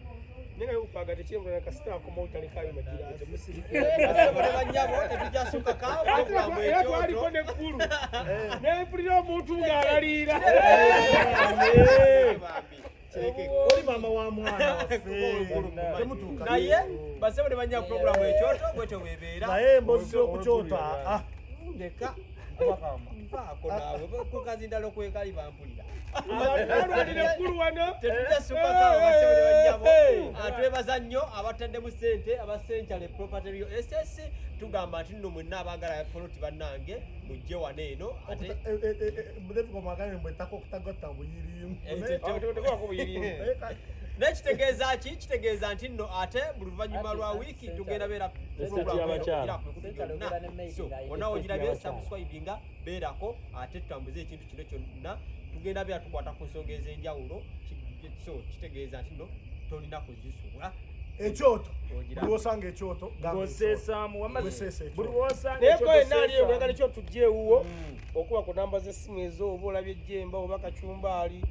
naye upaga tekyembula na kasita akoma utalekayo magiraasi basebole bannyabo tetujasuka kawo programu era twaliko neggulu nempulira omuntu ng'alaliira oli mama wa mwana waffe temutuuka naye basebole bannyabo programu ekyoto bwetyo bwebeera naye mbozesa okukyota ndeka mpaako naawe kukazindala okwekali bampulira alwalira eggulu wano tetujasukakawo basebole bannyabo twebaza nnyo abataddemu ssente abasenkyale property real estate tugamba nti nno mwenna abaagala poloti bannange mujje wano eno ate mulevikomagane mbwetako okutagatta buyirimu nekitegeeza ki kitegeeza nti nno ate mu luvannyuma lwa wiiki tugenda beera onawo ogirabye subscribinga beerako ate tutambuze ekintu kino kyonna tugenda beera tukwata ku nsonga ez'enjawulo so kitegeeza nti nno tolina kuzisubwa ekyoto buli wosanga ekyoto ng'oseesaamu wamaze buli wosanga naye ko yenna ali oyagala ekyo tujja ewuwo okuba ku namba z'essimu ezo oba olabye ejjemba oba kacumbaali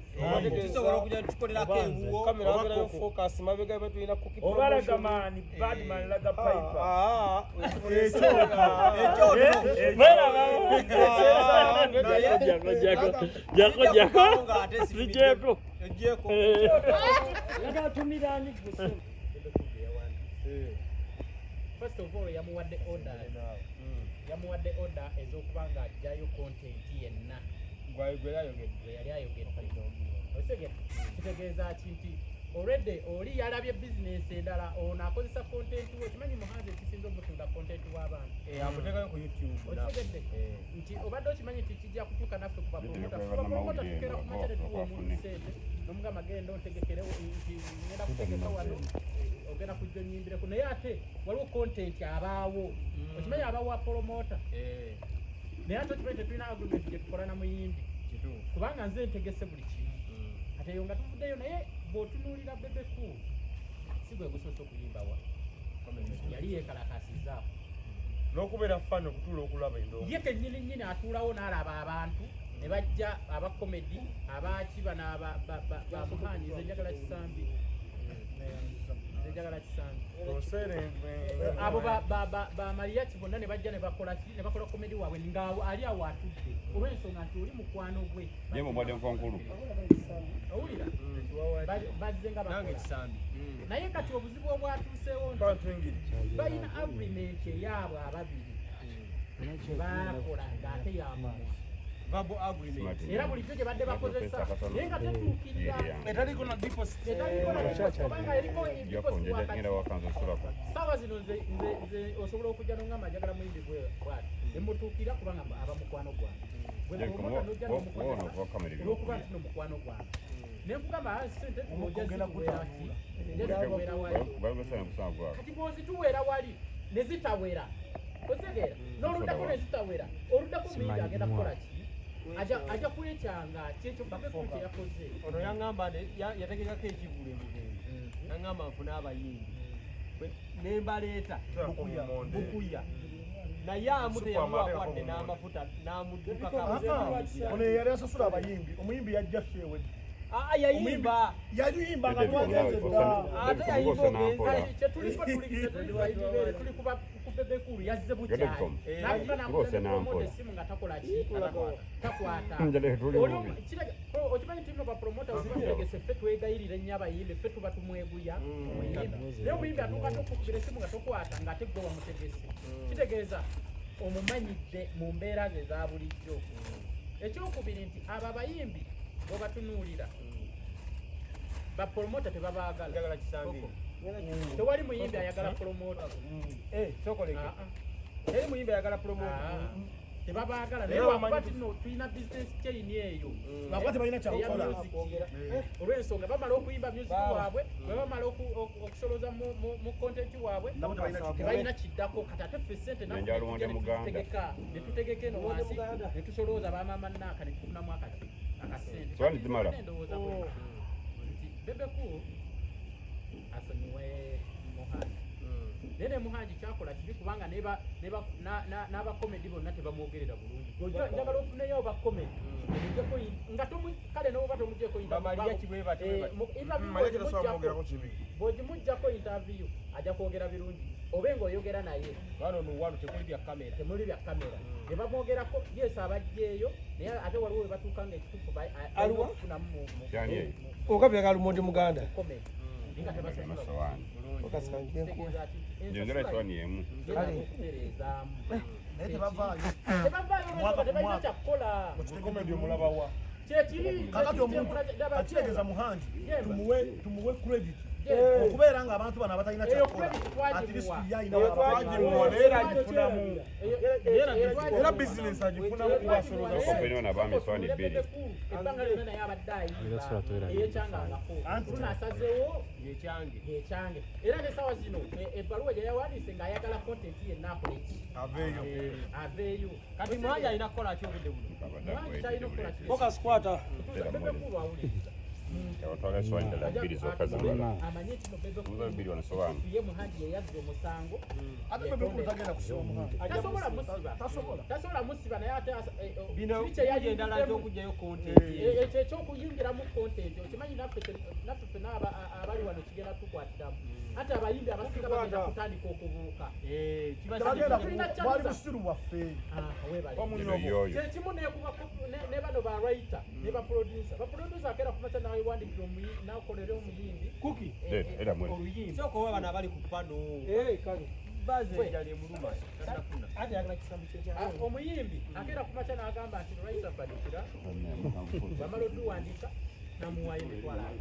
tusobola okujja tukolerako ewuwo kamera wagalayo focus mabega be tulina cookie obalaga maani badman laga pipa ekyoto First of all, yamuwadde order ez'okubanga ajjayo content yenna gwe yali ayogedde osege kitegeeza ki nti already oli yalabye bizinesi endala ono akozesa content we kimanyi muhanzi ekisinza omutunda content w'abantu amuteekayo ku YouTube okitegedde nti obadde okimanyi nti kijja kutuuka naffe kubapromota tukeera kumaca netuwa omuntu sente nomugamba genda ontegekerewo nti ngenda kutegeka wano ogenda kujja onyimbireko naye ate waliwo content abaawo okimanyi abaawo apromota naye ate okimanyi tetulina agreement gye tukola na muyimbi kubanga nze ntegese buli kimu ate eyo nga tuvuddeyo naye bw'otunuulira bebeku si gwe gusoose okuyimba wa yali yeekalakasizaaku n'okubeera fano okutuula okulaba endongo ye kennyini nnyini atuulawo n'alaba abantu ne bajja abakomedi abaki bano bamuhanyi nze njagala kisambi abo bamaliyaki bonna ne bajja ne bakola komedi waabwe ng'awo ali awo atudde olw'ensonga nti oli mukwano gwe owulira bazze nga bakola naye kati obuzibu obwatuuseewo nti balina agreement eyaabwe ababiri bakola ng'ate yamumwa era bulijjo gye badde bakozesa naye nga tetuukirira etaliko na deposit kubanga eriko deposit wakati saawa zino nze osobola okujja nongamba njagala muyimbi bwati nemutuukira kubanga aba mukwano gwange olwokuba nti nomukwano gwange nekugamba sente kati bwozituweera wali nezitawera otegeera n'oluddako nezitawera oluddako muyimbi agenda kukola ki aja kwekyanga kyekyo babeku kyeyakoze ono yaŋŋamba yategekako ekivulu emugenzi naŋŋamba nfuna abayimbi nembaleeta bukuya naye amu teyamuwakwadde n'amafuta n'amuddukako ono yali asasula abayimbi omuyimbi yajja shewe yayimba nga twagenze dda ate yayimba ogenzi kyetuliko tuli ku bebekulu yazze bukyayi nakuba nakulemupromote esimu nga takolaki takwata okimanyi tulina bapromota webategese ffe twegayirira ennyo abayimbi ffe tuba tumweguya omuyimbi naye omuyimbi atuuka tokukubira esimu nga tokwata ng'ate gwe wamutegese kitegeeza omumanyidde mu mbeera ze za bulijjo ekyokubiri nti abo abayimbi bwebatunuulira bapromota tebabaagala tewali muyimbi ayagala promota teri muyimbi ayagala promota tebabaagala naye wakuba tulina bizinesi chain eyo olw'ensonga bamala okuyimba music waabwe bwe bamala okusolooza mu content waabwe tebalina kiddako kati ate ffe sente nategeka netutegeka eno wansi netusolooza bamaama naaka netufunamu akasente endowooza nti bebeku asonyiwe muhani nene Muhanji kyakola kibi kubanga n'aba comedy bonna tebamwogerera bulungi njagala ofuneyo ba comedy nga kale n'oba tomuggyeko bw'ogimuggyako interview ajja kwogera birungi obe ng'oyogera naye bano nuwalu temuli bya kamera ne bamwogerako yes abajjeeyo naye ate waliwo we batuuka ng'ekituufu okufunamu okapya kalumonde muganda comedy nga tebasobola Njengera swani yemu. tebalina kyakukola Comedy omulaba wa kyekiri kakati omuntu akiregeza Muhanji tumuwe credit okubeera nga abantu bano abatalina kyakukola at least era business agifunamu kubasoloza Kompeni na bami swani bili. ebbanga lyonna naye abadde ayiba eyekyangangako tunaasazeewo yekyange era n'essaawa zino ebbaluwa gye yawandiise ng'ayagala content yenna akoleki aveeyo kati Muhanji alina kukola ki obudde buno Muhanji talina okukola okasikwata bebekulu awuliriza Watwala swani dala bili zokazimala. amanye kino Uzo bili wanasowanu. ye Muhanji yeyazza omusango ate bebekulu tagenda kusiba Muhanji tasobola musiba naye ate bino kiki endala z'okugyayo content ekyokuyingiramu content okimanyi naffe ffenna abali wano kigenda tukwatiramu ate abayimbi abasinga bagenda kutandika okubuuka bwali busiru bwaffe kyekimu ne bano ba writer ne baproducer akeera kumaca nawewandikira nakolera omuyimbi kuki Era mwezi. oluyimbi soko oba bano abali ku pano kale baze enjala emuluma tafuna ate yagala kisambu kyekyawo omuyimbi akeera kumaca n'agamba nti writer badikira bamala otuwandika namuwayo emitwalo 5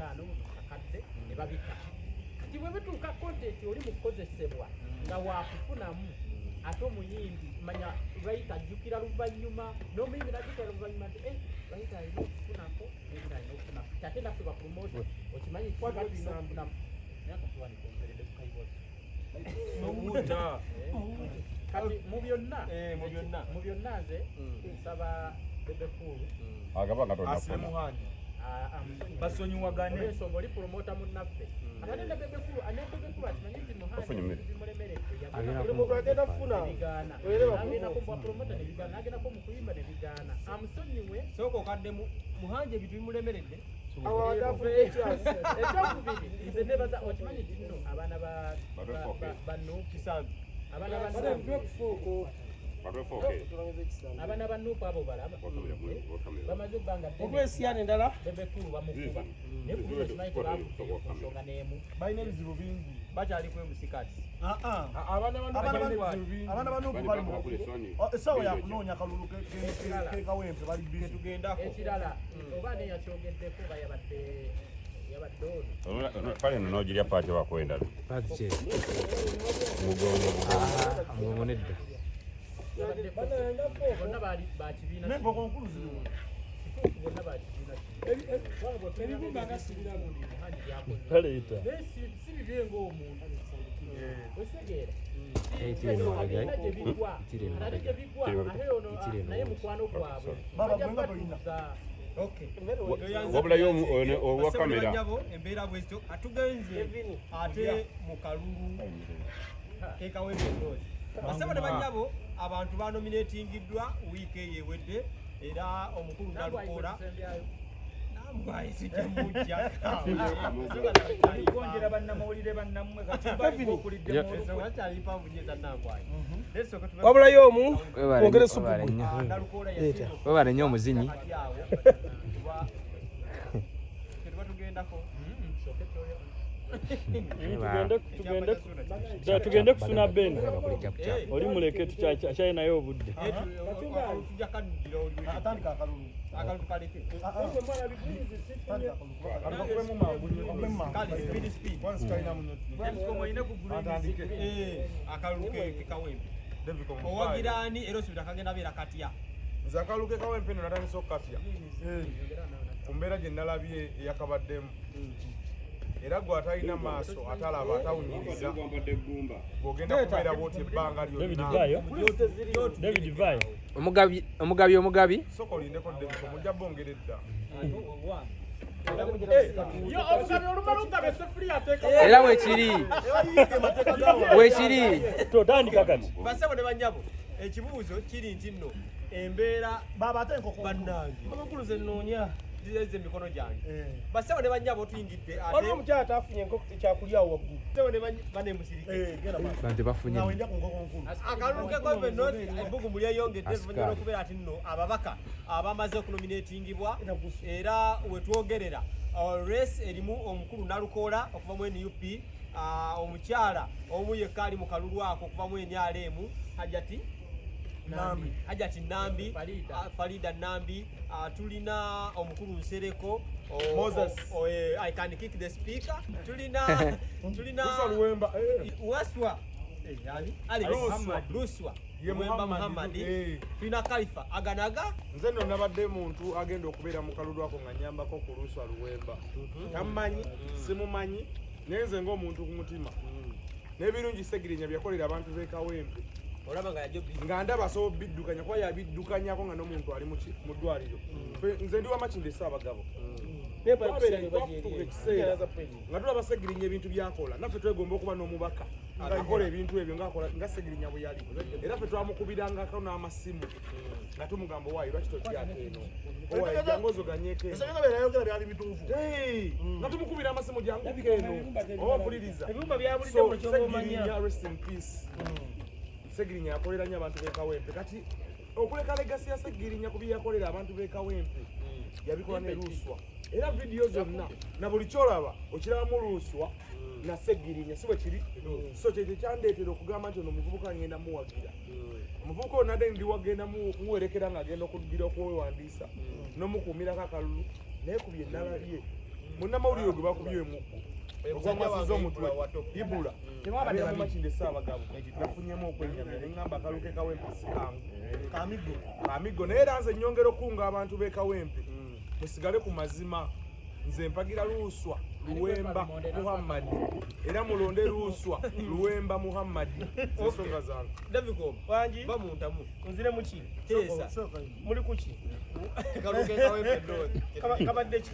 kakadde ne babika kati bwe bituuka content oli mu kukozesebwa nga waakufunamu ate omuyimbi manya writer ajjukira luvannyuma n'omuyimbi najjukira luvannyuma nti writer alina okufunako nebina alina okufunako ate naffe bapromote okimanyi kibafunamu naye akatuwanika omperedde kukaibozi kati mu byonna nze nsaba bebekulu Agaba asile ngatonda. Muhanji basonyiwagane ensonga oli promota munnaffe ate ne bebekulu akimanyi nti Muhanji bimulemeredde agenda kufuna agendako mubwapromota nebigaana agendako mukuyimba nebigaana amusonyiwe soko okadde Muhanji ebintu bimulemeredde ekyokubiri nze nebaza okimanyi kino abaana banukisambi abaana abaana banuupu abo balaba bamaze okubbanga olwesiyana endala bebekulu bamukuba naye kubino kimanyi tebavuddeko ku nsonga n'emu balina ebizibu bingi bakyali kwemusikati abaana abaana banuupu bali essaawa yakunoonya akalulu kekawempe bali bizi tugendako ekirala oba neyakyogeddeko oba yabadde ono Pale nonojirya pati wakwenda. Pati che. Mugongo. Mugongo nedda. bonna bakibiina n'enkoko nkulu zino bonna bakibiina Taleeta. si bibye ng'omuntu osegeera Ate gyebigwa ate ono naye mukwano gwabwe baba gwenga toyina Wabula yo owa kamera. Embeera bwezityo atugenze ate mu kalulu kekawembe ndozi basaba ne banyabo abantu banominatingiddwa wiiki eyo ewedde era omukulu Nalukoola nambaye sitemujja konjera bannamawulire bannammwe kati bali okulidde mu wakyali mpanvu nyeza nangwaye wabula y'omu ogere supu Nalukoola webale nnyo omuzinyi tugendako tugende kusuna Ben oli muleke tukyali naye obudde tujja kaddira atandika akalulu akalulu kaleke akalulu kekawembe owagiraani era osubira kagenda beera katya nze akalulu kekawempe eno natandisa okukatya ku mbeera gye nalabye eyakabaddemu era gwe atalina maaso atalaba atawunyiriza bw'ogenda kubeera bwoti ebbanga David Vayo omugabi soko olindeko David omujja bongera edda Yo obugabye olumala ogabye sefuli ateeka. Era weekiri totandika kati basebo ne banyabo ekibuuzo kiri nti nno embeera baba ate enkoko bannange Amakuluze nnoonya. zireze emikono gyange basebo ne banyabo tuyingidde Waliwo omukyala atafunye enkoko kyakulya awo waggulu. basebo ne banemusirike genda maaso bantu bafunye nawe njja ku nkoko nkulu akalulu ke gavumenti ebbugumu lyeyongedde oluvannyuma lw'okubeera ati nno ababaka abamaze okunominatingibwa era wetwogerera race erimu omukulu Nalukoola okuva mu NUP omukyala omu yekka ali mu kalulu ako okuva mu NRM Hajati Nambi Farida Nambi tulina omukulu Nsereko Moses I can kick the speaker tulina Luwemba Waswa Luswa ye Muhammad tulina Khalifa Aganaga nze nno nabadde muntu agenda okubeera mu kalulu ako nga nnyambako ku Luswa Luwemba tammanyi simumanyi naye nze ng'omuntu ku mutima n'ebirungi Segirinya byakolera abantu b'e Kawempe olaba nga yajjo nga ndaba so biddukanya kuba yabiddukanyako nga n'omuntu ali mu ddwaliro nze ndi Wamakinde Ssaabagabo ekiseera nga tulaba Segirinya ebintu byakola naffe twegomba okuba n'omubaka ngakola ebintu ebyo nga Segirinya bwe yali era ffe twamukubirangako n'amasimu nga tumugamba owaayi lwaki totyako eno owaayi jangu ozoganyeko nga tumukubira amasimu janguko eno oba mpuliriza Segirinya rest in peace Segirinya yakolera nnyo abantu b'e Kawempe kati okuleka legasi ya Segirinya ku byeyakolera abantu b'e Kawempe yabikola ne Luswa era vidiyo zonna na buli kyolaba okirabamu Luswa na Segirinya si bwe kiri so kyekyo kyandeetera okugamba nti ono omuvubuka ngenda muwagira omuvubuka ono nadde ndi wagenda muwerekera ng'agenda okuddira okwewandiisa n'omukuumirako akalulu naye ku byennalabye munnamawulire gwe bakubye emuggo ogwamwasiza omutwe Ibula abeera mu Makinde Ssaabagabo nafunyemu okwennyamira ne ŋŋamba akalulu k'e Kawempe sikangu Kamiggo naye era nze nnyongera okunga abantu b'e Kawempe musigale ku mazima nze mpagira Luswa Luwemba Muhammad era mulonde Luswa Luwemba Muhammad ensonga zange Davico Wangi bamuntamu nzire mu ki? teesa Muli ku ki? kaluke Kawempe ddoozi Kabadde ki?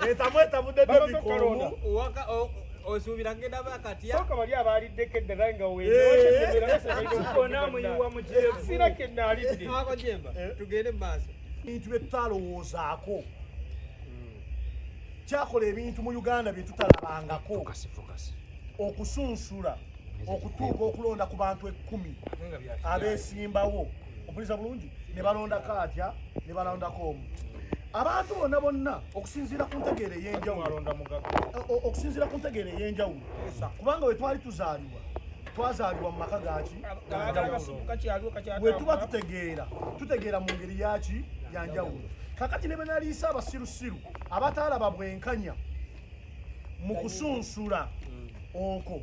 etamwetavudde Davico waka osuubira ngenda bakatya Soka bali abaliddeko eddala nga namuyiwa mu kirevu sira kenna alidde. wako jemba tugende mu maaso ebintu bye tutalowoozaako kyakola ebintu mu Uganda bye tutalabangako okusunsula okutuuka okulonda ku bantu 10 abeesimbawo opuliza bulungi ne balondako atya ne balondako omu abantu bonna okusinziira ku ntegeera ey'enjawulo kubanga we twali twazaalibwa mu maka gaki bwe tuba tutegeera mu ngeri yaki yanjawulo kakati ne benaliisa abasirusiru abataalaba bwenkanya mu kusunsula okwo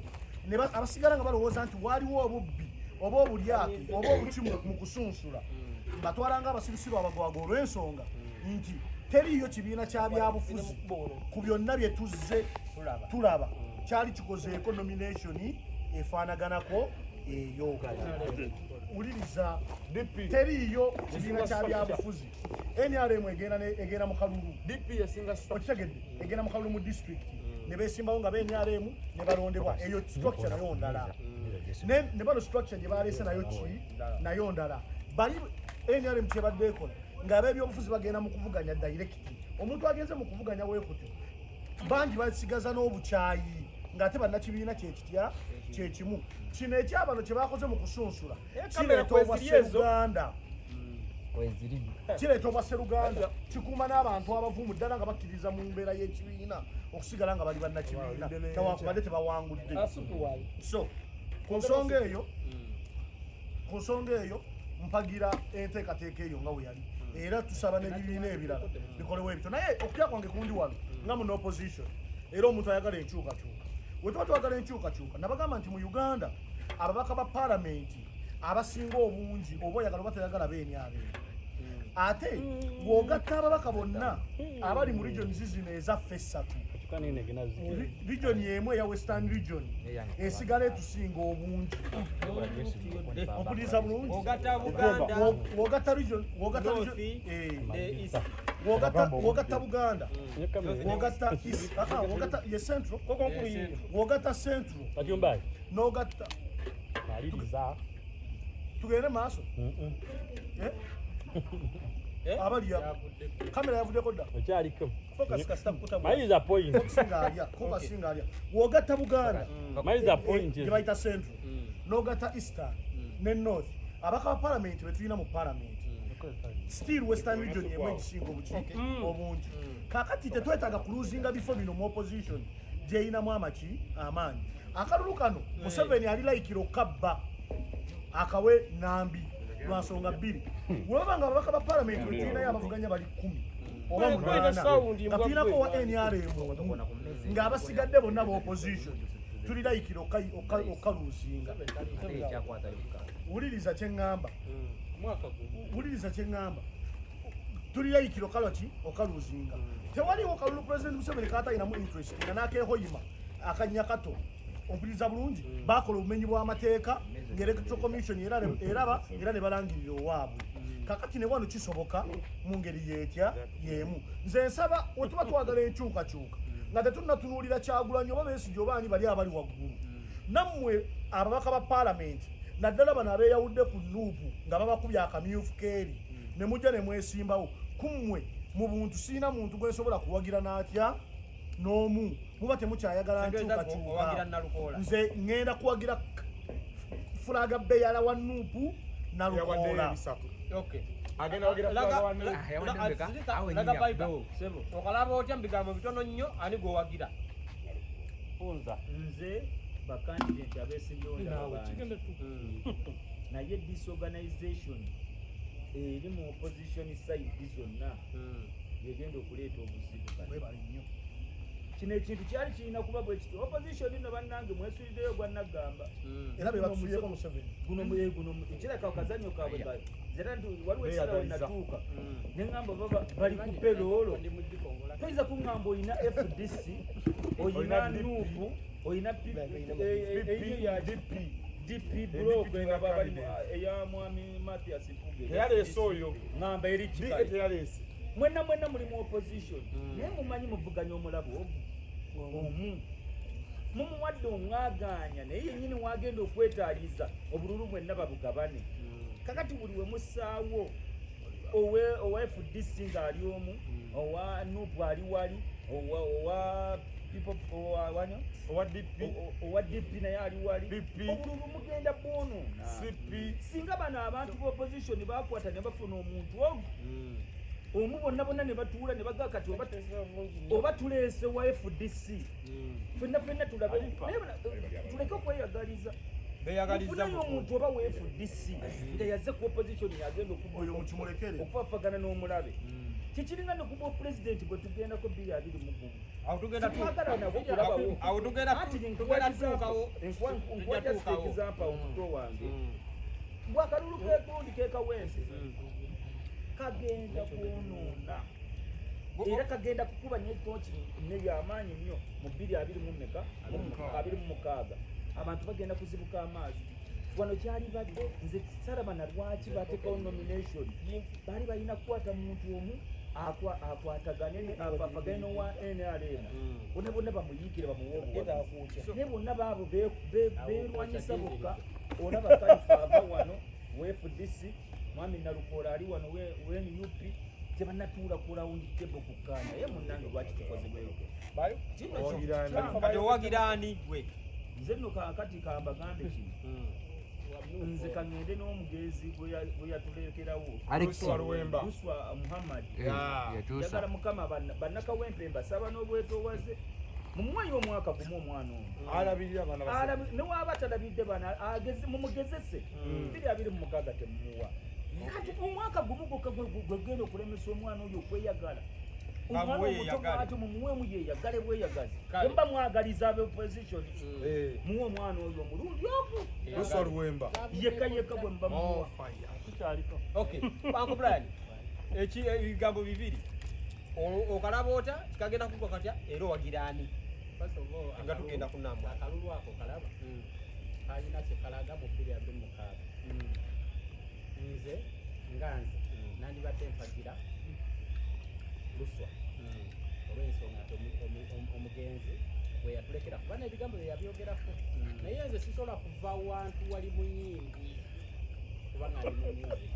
abasigala nga balowooza nti waaliwo obubbi oba obulyake oba obukimu mu kusunsula batwalanga abasirusiru abagwaga olw'ensonga nti teriyo kibiina kya byabufuzi ku byonna bye tuzze tulaba kyali kikozeeko nomination efaanaganako eyo wuliriza teriyo kibiina kya byabufuzi NRM egenda mu kalulu okitegedde egenda mu kalulu mu district ne beesimbawo nga be-NRM ne balondebwa eyo structure nayo ndala ne bano structure gye baleese nayo ndala bali NRM kyebadde ekola ng'ab'ebyobufuzi bagenda mu kuvuganya direct omuntu agenze mu kuvuganya weekutyo bangi basigaza n'obukyayi ng'ate bannakibiina kyekimu kino ekyabano kye bakoze mu kusunsula kireeta obwasseruganda kikuuma n'abantu abavumu ddala nga bakkiriza mu mbeera y'ekibiina okusigala nga bali bannakibiina tewakubadde tebawangudde so ku nsonga eyo mpagira enteekateeka eyo nga bwe yali era tusaba n'ebibiina ebirala bikolewo ebito naye okutya kwange kundi wano nga mu opposition era omuntu ayagala enkyukakyuka we tuba twagala enkyukakyuka nabagamba nti mu Uganda ababaka ba paalamenti abasinga obungi oba oyagala oba toyagala beenyabere ate bw'ogatta ababaka bonna abali mu regions zino ezaffe 3 kanene ginazi region yemu eya western region esigala etusinga obungi ompuliriza bulungi Ogata Buganda wogata region North ne East. wogata Buganda wogata East wogata ye central wogata central katyombai nogata maliriza tugende maaso abali ya kamera yavuddeko dda okyaliko focus kasita kukuta maliriza point singa alya wogata Buganda maliriza point gye bayita central nogata eastern ne north abaka ba parliament betulina mu parliament still western region yemu egisinga obungi kakati tetwetaaga kuluzinga bifo bino mu opposition gyeyinamu amaanyi akalulu kano Museveni ali layikira okabba akawe nambi lwansonga bbiri weba nga ababaka ba parliament betulinayo abavuganya bali 10 oba 8 nga tulinako wa NRM nga abasigadde bonna ba opposition tuli layikira okaluzinga wuliriza kyeŋŋamba tuli layikira okaluzinga tewaliwo kalulu president Museveni katalinamu interest nga nakehoyima akanya kato ompuliriza bulungi bakola obumenyi bw'amateeka ng'electoral commission eraba era ne balangirira owaabwe kakati ne wano kisoboka mu ngeri yeetya yemu nze nsaba we tuba twagala enkyukakyuka nga tetunnatunuulira Kyagulanyi oba Besigye oba ani bali abali waggulu nammwe ababaka ba paalamenti naddala bano abeeyawudde ku nuupu nga babakubya akamyufu keeri ne mujja ne mwesimbawo kummwe mu buntu siina muntu gwe nsobola kuwagira n'atya n'omu muba temukyayagala nkyukakyuka nze ŋŋenda kuwagira fulaga beyala wa nuupu nalukoola okalaba otya mu bigambo bitono nnyo ani gwowagira nze bakandidate abeesigyewo ndabangi naye disorganization eri mu opposition side zonna yegenda okuleeta obuzibu kino ekintu kyali kirina kuba bwe kiti opposition ino bannange mwesulireyo gwanagamba era bebatufulyeko Museveni guno ekireka akazanyo kaabwe waliwo ekiseera wenatuuka neŋŋamba bali ku peroolo toyinza kuŋŋamba olina FDC olina nuupu olina DP block nga babali eya mwami Mathias Mpuge teyaleese oyo ŋŋamba eri kika teyaleese mwenna muli mu opposition naye mumanyi muvuganya omulabo omu mumuwadde omwaganya naye yennyini wagenda okwetaaliza obululu mwenna babugabane kakati buli we mussaawo owa FDC ng'ali omu owa nupu ali wali owa DP naye ali wali obululu mugenda bwonoona singa bano abantu b'opposition bakwata ne bafuna omuntu ogu omu bonna ne batuula ne bagaa kati oba tuleese wa FDC ffenna tulabe tuleke okweyagaliza funayo omuntu oba wa FDC nga yazze ku opposition yagenda okufaafagana n'omulabe kikiringa ne kuba pulezidenti bwe tugendako 2023 omuto wange bwakalulu kegundi kekawempe kagenda kwonoona era kagenda kukuba n'ekitoki nebyamaanyi nnyo mu 2026 abantu bagenda kuzibuka amaazi wano kyali badde nze saraba na lwaki bateekawo nomination baali balina kukwata muntu omu akwatagane afagane n'owa NRM bonna bamuyiikire bamuwe obuwagizi naye bonna baabo beerwanyisa bokka olaba Kalifa ava wano we FDC mwami Nalukoola ali wano we NUP tebannatuula ku rawundi tebo kukkaanya naye munnange lwaki tukozebweyo kati owagira ani gwe nze nno kakati kambagambe kino nze kangende n'omugezi gwe yatuleeterawo Yuswa Muhammad yagala mukama bannakawempe mbasaba n'obwetoowaze mumuwayo omwaka gumu omwana ono newaaba talabidde bana mumugezese 2026 temumuwa kati omwaka gumu gokka gwegenda okulemesa omwana oyo okweyagala omwana omutomaati mumuwemu yeyagale bweyagazi emba mwagaliza abeopposition muwe omwana oyo omulungi ogu yekka bwe mba muwa Uncle Brian ebigambo bibiri okalaba ota kikagenda kugwa katya era owagiraani nga tugenda kunambwa akalulu ako kalaba kalina kyekalaga mu 2026 nze nganze nandibadde mpagira luswa olw'ensonga omugenzi bwe yatulekera kuba n'ebigambo bye yabyogerako naye nze sisobola kuva wantu wali muyimbi kubanga ali mu music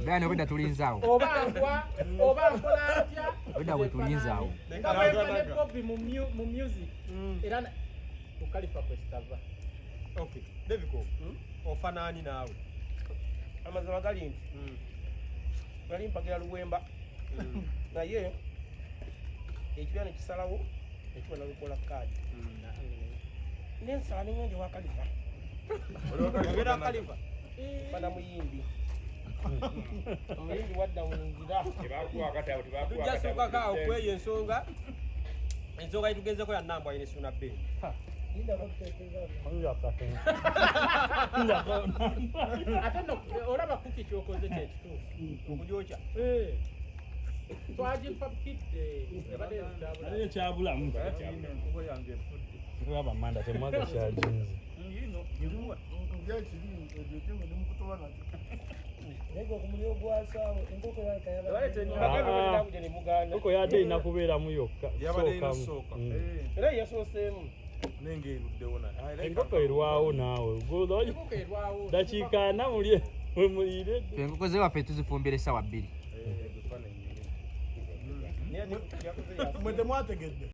Bwana obedda tulinzaawo. oba nkola atya Obedda bwe tulinzaawo. nga bwefane Bobby mu music era tukalifa kwesitava. Okay, Deviko, ofanaani naawe. Amazima gali nti bali mpagira Luwemba naye ekibiina kisalawo ekiba nalukola kaadi nensala neŋŋenje wa Kalifa Ogera Kalifa. fana muyimbi omuyimbi wadda mu nzira Tujja sukako awo kweyo ensonga yitugezeko ya Nambwa ine Suna Beni. ate no olaba kuki kyokoze kyekituufu Okugyokya. twagipapidde ebadde Naye kyabulamu. Kuba amanda temwaga kyajinze. Koko yadde ina kubeeramu yokka. era yasooseemu Nenge eruddewo na. Enkoko erwawo naawe. Dakiika 4 mulye mwe muliire. Enkoko ze waffe tuzifumbira essaawa 2. naye yakoze Mwe temwategedde.